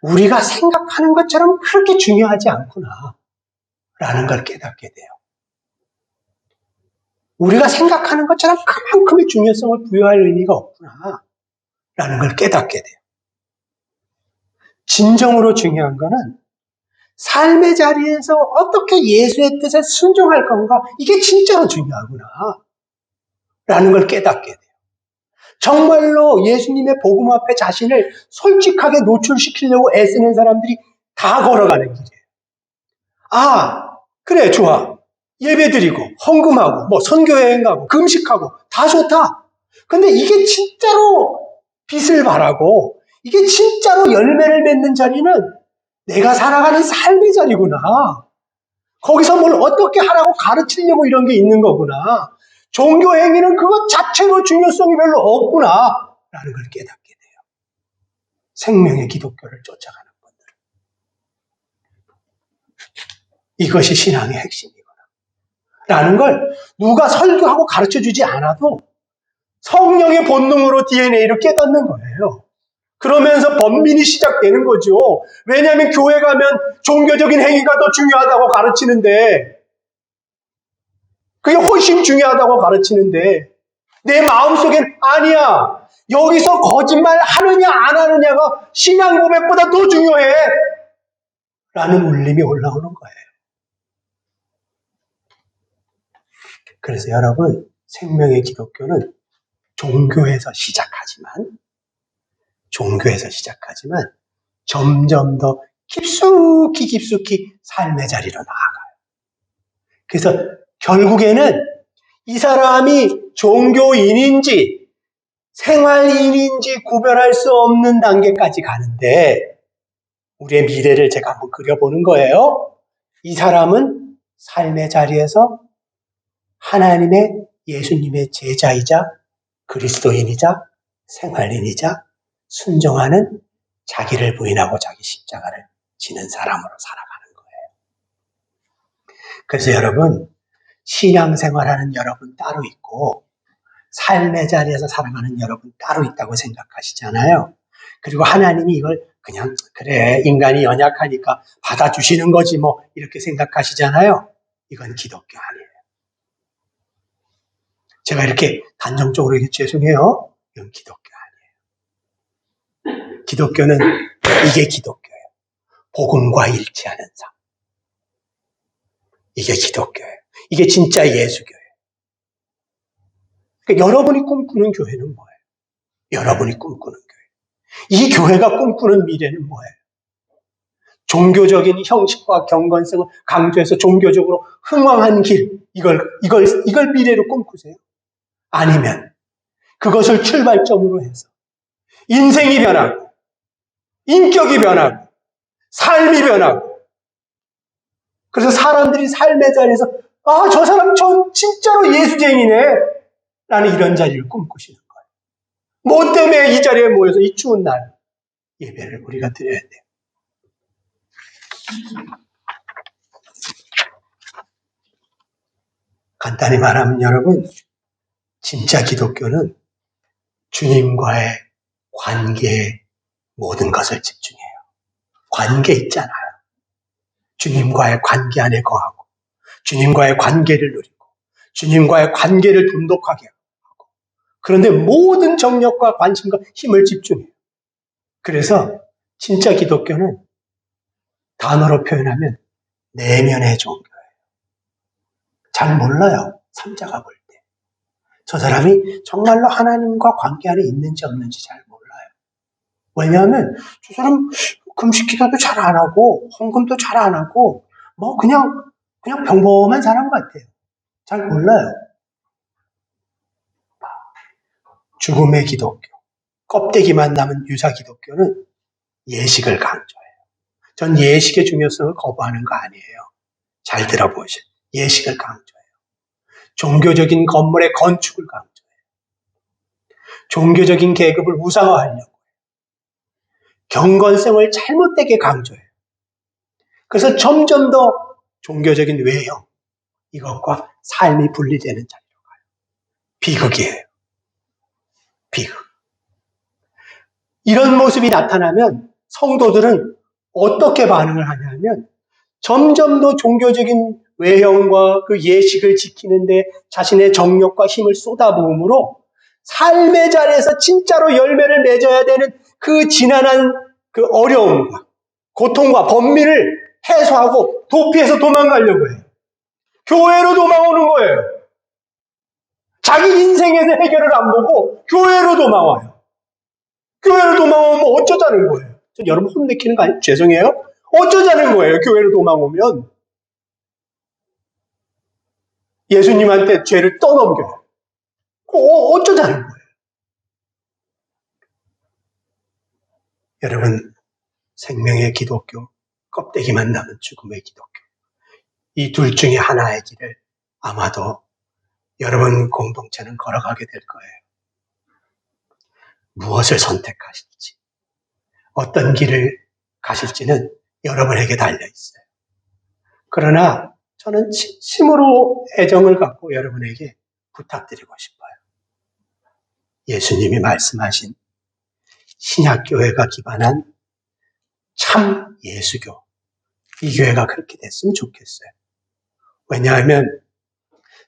우리가 생각하는 것처럼 그렇게 중요하지 않구나 라는 걸 깨닫게 돼요. 우리가 생각하는 것처럼 그만큼의 중요성을 부여할 의미가 없구나 라는 걸 깨닫게 돼요. 진정으로 중요한 거는 삶의 자리에서 어떻게 예수의 뜻에 순종할 건가, 이게 진짜로 중요하구나 라는 걸 깨닫게 돼요. 정말로 예수님의 복음 앞에 자신을 솔직하게 노출시키려고 애쓰는 사람들이 다 걸어가는 길이에요. 그래, 좋아. 예배드리고 헌금하고 선교여행 가고 금식하고 다 좋다. 근데 이게 진짜로 빛을 발하고 이게 진짜로 열매를 맺는 자리는 내가 살아가는 삶의 자리구나. 거기서 뭘 어떻게 하라고 가르치려고 이런 게 있는 거구나. 종교 행위는 그것 자체로 중요성이 별로 없구나라는 걸 깨닫게 돼요. 생명의 기독교를 쫓아가는 분들. 이것이 신앙의 핵심이구나. 라는 걸 누가 설교하고 가르쳐주지 않아도 성령의 본능으로 DNA를 깨닫는 거예요. 그러면서 번민이 시작되는 거죠. 왜냐하면 교회 가면 종교적인 행위가 더 중요하다고 가르치는데, 그게 훨씬 중요하다고 가르치는데, 내 마음속엔 아니야. 여기서 거짓말 하느냐 안 하느냐가 신앙 고백보다 더 중요해. 라는 울림이 올라오는 거예요. 그래서 여러분, 생명의 기독교는 종교에서 시작하지만 점점 더 깊숙이 삶의 자리로 나아가요. 그래서 결국에는 이 사람이 종교인인지 생활인인지 구별할 수 없는 단계까지 가는데, 우리의 미래를 제가 한번 그려보는 거예요. 이 사람은 삶의 자리에서 하나님의 예수님의 제자이자 그리스도인이자 생활인이자 순종하는, 자기를 부인하고 자기 십자가를 지는 사람으로 살아가는 거예요. 그래서 여러분, 신앙생활하는 여러분 따로 있고 삶의 자리에서 살아가는 여러분 따로 있다고 생각하시잖아요. 그리고 하나님이 이걸 그냥 그래 인간이 연약하니까 받아주시는 거지 뭐 이렇게 생각하시잖아요. 이건 기독교 아니에요. 제가 이렇게 단정적으로 얘기 죄송해요. 이건 기독교 아니에요. 기독교는 이게 기독교예요. 복음과 일치하는 삶. 이게 기독교예요. 이게 진짜 예수교예요. 그러니까 여러분이 꿈꾸는 교회는 뭐예요? 여러분이 꿈꾸는 교회. 이 교회가 꿈꾸는 미래는 뭐예요? 종교적인 형식과 경건성을 강조해서 종교적으로 흥왕한 길, 이걸 미래로 꿈꾸세요? 아니면 그것을 출발점으로 해서 인생이 변하고 인격이 변하고 삶이 변하고, 그래서 사람들이 삶의 자리에서 저 사람 진짜로 예수쟁이네 라는 이런 자리를 꿈꾸시는 거예요. 뭐 때문에 이 자리에 모여서 이 추운 날 예배를 우리가 드려야 돼요. 간단히 말하면 여러분, 진짜 기독교는 주님과의 관계에 모든 것을 집중해요. 관계 있잖아요. 주님과의 관계 안에 거하고 주님과의 관계를 누리고 주님과의 관계를 돈독하게 하고, 그런데 모든 정력과 관심과 힘을 집중해요. 그래서 진짜 기독교는 단어로 표현하면 내면의 종교예요. 잘 몰라요. 삼자가 볼 때. 저 사람이 정말로 하나님과 관계 안에 있는지 없는지 잘 몰라요. 왜냐하면 저 사람 금식 기도도 잘 안 하고 헌금도 잘 안 하고 뭐 그냥 평범한 사람 같아요. 잘 몰라요. 죽음의 기독교, 껍데기만 남은 유사 기독교는 예식을 강조해요. 전 예식의 중요성을 거부하는 거 아니에요. 잘 들어보세요. 예식을 강조해요. 종교적인 건물의 건축을 강조해요. 종교적인 계급을 우상화하려고 경건성을 잘못되게 강조해요. 그래서 점점 더 종교적인 외형, 이것과 삶이 분리되는 자리로 가요. 비극이에요. 비극. 이런 모습이 나타나면 성도들은 어떻게 반응을 하냐면 점점 더 종교적인 외형과 그 예식을 지키는데 자신의 정력과 힘을 쏟아부음으로 삶의 자리에서 진짜로 열매를 맺어야 되는 그 지난한 그 어려움과 고통과 번민을 해소하고 도피해서 도망가려고 해요. 교회로 도망오는 거예요. 자기 인생에서 해결을 안 보고 교회로 도망와요. 교회로 도망오면 어쩌자는 거예요. 여러분 혼내키는 거 아니에요? 죄송해요. 어쩌자는 거예요. 교회로 도망오면. 예수님한테 죄를 떠넘겨요. 어쩌자는 거예요. 여러분, 생명의 기독교, 껍데기만 남은 죽음의 기독교, 이 둘 중에 하나의 길을 아마도 여러분 공동체는 걸어가게 될 거예요. 무엇을 선택하실지, 어떤 길을 가실지는 여러분에게 달려있어요. 그러나 저는 진심으로 애정을 갖고 여러분에게 부탁드리고 싶어요. 예수님이 말씀하신 신약교회가 기반한 참 예수교, 이 교회가 그렇게 됐으면 좋겠어요. 왜냐하면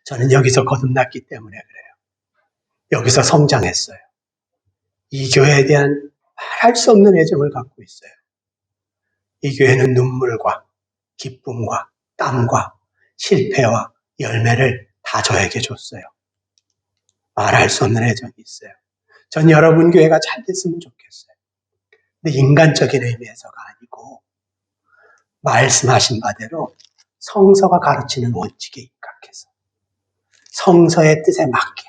저는 여기서 거듭났기 때문에 그래요. 여기서 성장했어요. 이 교회에 대한 말할 수 없는 애정을 갖고 있어요. 이 교회는 눈물과 기쁨과 땀과 실패와 열매를 다 저에게 줬어요. 말할 수 없는 애정이 있어요. 전 여러분 교회가 잘 됐으면 좋겠어요. 근데 인간적인 의미에서가 아니고 말씀하신 바대로 성서가 가르치는 원칙에 입각해서 성서의 뜻에 맞게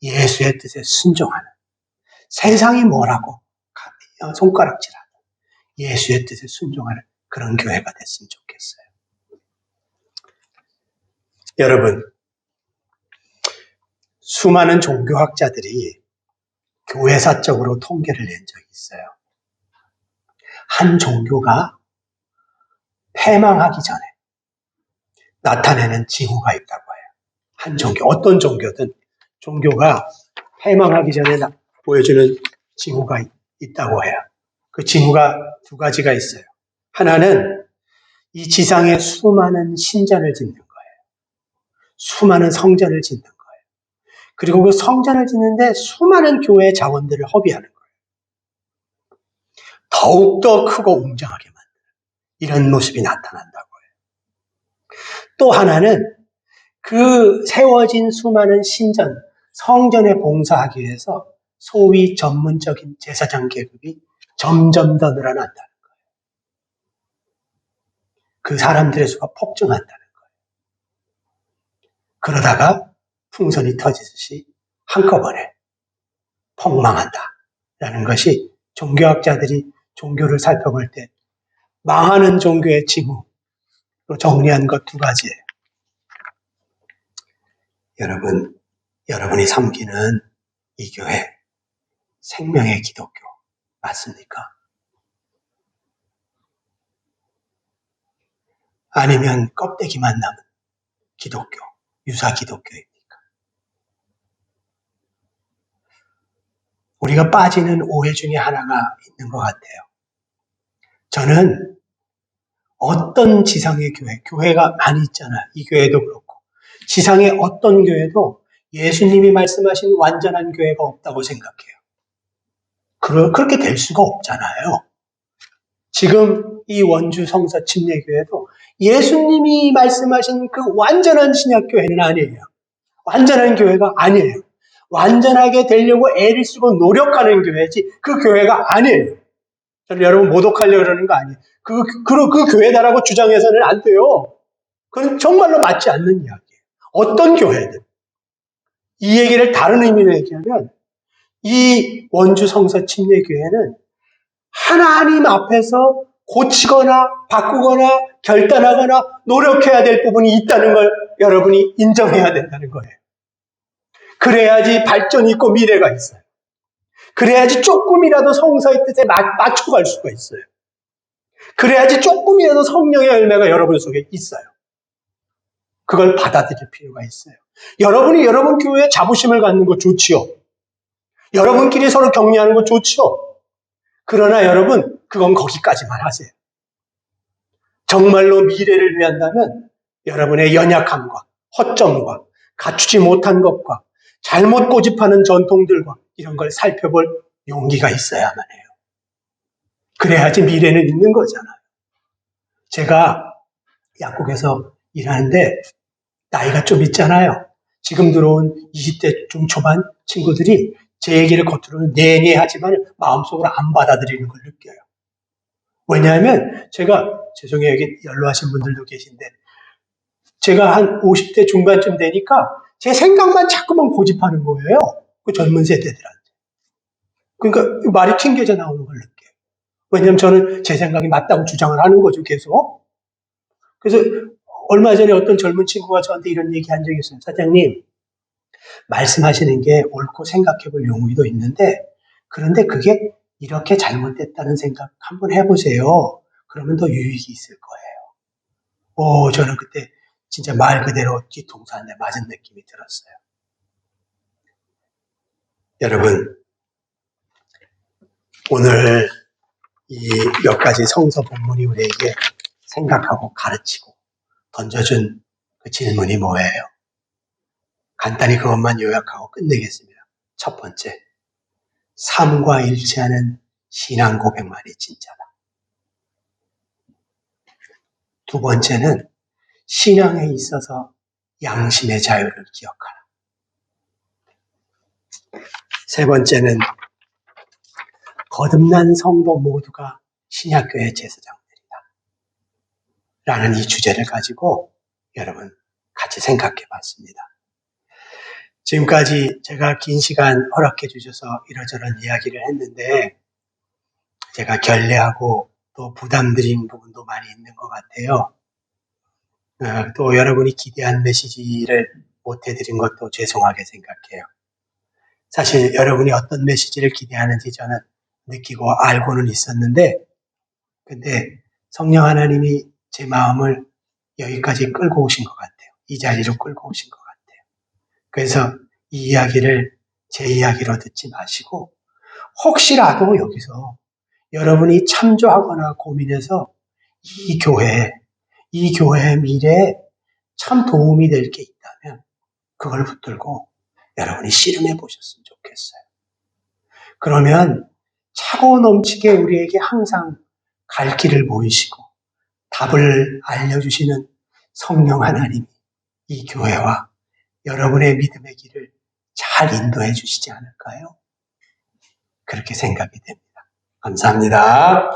예수의 뜻에 순종하는, 세상이 뭐라고 손가락질하는 예수의 뜻에 순종하는 그런 교회가 됐으면 좋겠어요. 여러분, 수많은 종교학자들이 교회사적으로 통계를 낸 적이 있어요. 한 종교가 폐망하기 전에 나타내는 징후가 있다고 해요. 한 종교, 어떤 종교든 종교가 폐망하기 전에 보여주는 징후가 있다고 해요. 그 징후가 두 가지가 있어요. 하나는 이 지상에 수많은 신전을 짓는 거예요. 수많은 성전을 짓는 거예요. 그리고 그 성전을 짓는데 수많은 교회의 자원들을 허비하는 거예요. 더욱더 크고 웅장하게 만드는 이런 모습이 나타난다고 해요. 또 하나는 그 세워진 수많은 신전, 성전에 봉사하기 위해서 소위 전문적인 제사장 계급이 점점 더 늘어난다는 거예요. 그 사람들의 수가 폭증한다는 거예요. 그러다가 풍선이 터지듯이 한꺼번에 폭망한다라는 것이 종교학자들이 종교를 살펴볼 때 망하는 종교의 징후로 정리한 것 두 가지예요. 여러분, 여러분이 섬기는 이 교회 생명의 기독교 맞습니까? 아니면 껍데기만 남은 기독교, 유사 기독교입니까? 우리가 빠지는 오해 중에 하나가 있는 것 같아요. 저는 어떤 지상의 교회가 많이 있잖아요. 이 교회도 그렇고 지상의 어떤 교회도 예수님이 말씀하신 완전한 교회가 없다고 생각해요. 그렇게 될 수가 없잖아요. 지금 이 원주 성서 침례교회도 예수님이 말씀하신 그 완전한 신약교회는 아니에요. 완전한 교회가 아니에요. 완전하게 되려고 애를 쓰고 노력하는 교회지 그 교회가 아니에요. 저는 여러분 모독하려고 그러는 거 아니에요. 그 교회다라고 주장해서는 안 돼요. 그건 정말로 맞지 않는 이야기예요. 어떤 교회든. 이 얘기를 다른 의미로 얘기하면 이 원주 성서 침례교회는 하나님 앞에서 고치거나 바꾸거나 결단하거나 노력해야 될 부분이 있다는 걸 여러분이 인정해야 된다는 거예요. 그래야지 발전이 있고 미래가 있어요. 그래야지 조금이라도 성서의 뜻에 맞춰갈 수가 있어요. 그래야지 조금이라도 성령의 열매가 여러분 속에 있어요. 그걸 받아들일 필요가 있어요. 여러분이 여러분 교회에 자부심을 갖는 거 좋지요. 여러분끼리 서로 격려하는 거 좋지요. 그러나 여러분 그건 거기까지만 하세요. 정말로 미래를 위한다면 여러분의 연약함과 허점과 갖추지 못한 것과 잘못 고집하는 전통들과 이런 걸 살펴볼 용기가 있어야만 해요. 그래야지 미래는 있는 거잖아요. 제가 약국에서 일하는데 나이가 좀 있잖아요. 지금 들어온 20대 중초반 친구들이 제 얘기를 겉으로는 내내 하지만 마음속으로 안 받아들이는 걸 느껴요. 왜냐하면 제가, 죄송해요, 여기 연로하신 분들도 계신데 제가 한 50대 중반쯤 되니까 제 생각만 자꾸만 고집하는 거예요. 그 젊은 세대들한테. 그러니까 말이 튕겨져 나오는 걸 느껴요. 왜냐하면 저는 제 생각이 맞다고 주장을 하는 거죠, 계속. 그래서 얼마 전에 어떤 젊은 친구가 저한테 이런 얘기 한 적이 있어요. 사장님, 말씀하시는 게 옳고 생각해 볼 용의도 있는데, 그런데 그게 이렇게 잘못됐다는 생각 한번 해보세요. 그러면 더 유익이 있을 거예요. 저는 그때 진짜 말 그대로 뒤통수 한 대 맞은 느낌이 들었어요. 여러분, 오늘 이 몇 가지 성서 본문이 우리에게 생각하고 가르치고 던져준 그 질문이 뭐예요? 간단히 그것만 요약하고 끝내겠습니다. 첫 번째, 삶과 일치하는 신앙 고백만이 진짜다. 두 번째는 신앙에 있어서 양심의 자유를 기억하라. 세 번째는 거듭난 성도 모두가 신약교회 제사장들이다. 라는 이 주제를 가지고 여러분 같이 생각해 봤습니다. 지금까지 제가 긴 시간 허락해 주셔서 이러저런 이야기를 했는데 제가 결례하고 또 부담드린 부분도 많이 있는 것 같아요. 또 여러분이 기대한 메시지를 못 해드린 것도 죄송하게 생각해요. 사실 여러분이 어떤 메시지를 기대하는지 저는 느끼고 알고는 있었는데, 근데 성령 하나님이 제 마음을 여기까지 끌고 오신 것 같아요. 이 자리로 끌고 오신 것 같아요. 그래서 이 이야기를 제 이야기로 듣지 마시고, 혹시라도 여기서 여러분이 참조하거나 고민해서 이 교회의 미래에 참 도움이 될 게 있다면 그걸 붙들고 여러분이 씨름해 보셨으면 좋겠어요. 그러면 차고 넘치게 우리에게 항상 갈 길을 보이시고 답을 알려주시는 성령 하나님이 이 교회와 여러분의 믿음의 길을 잘 인도해 주시지 않을까요? 그렇게 생각이 됩니다. 감사합니다.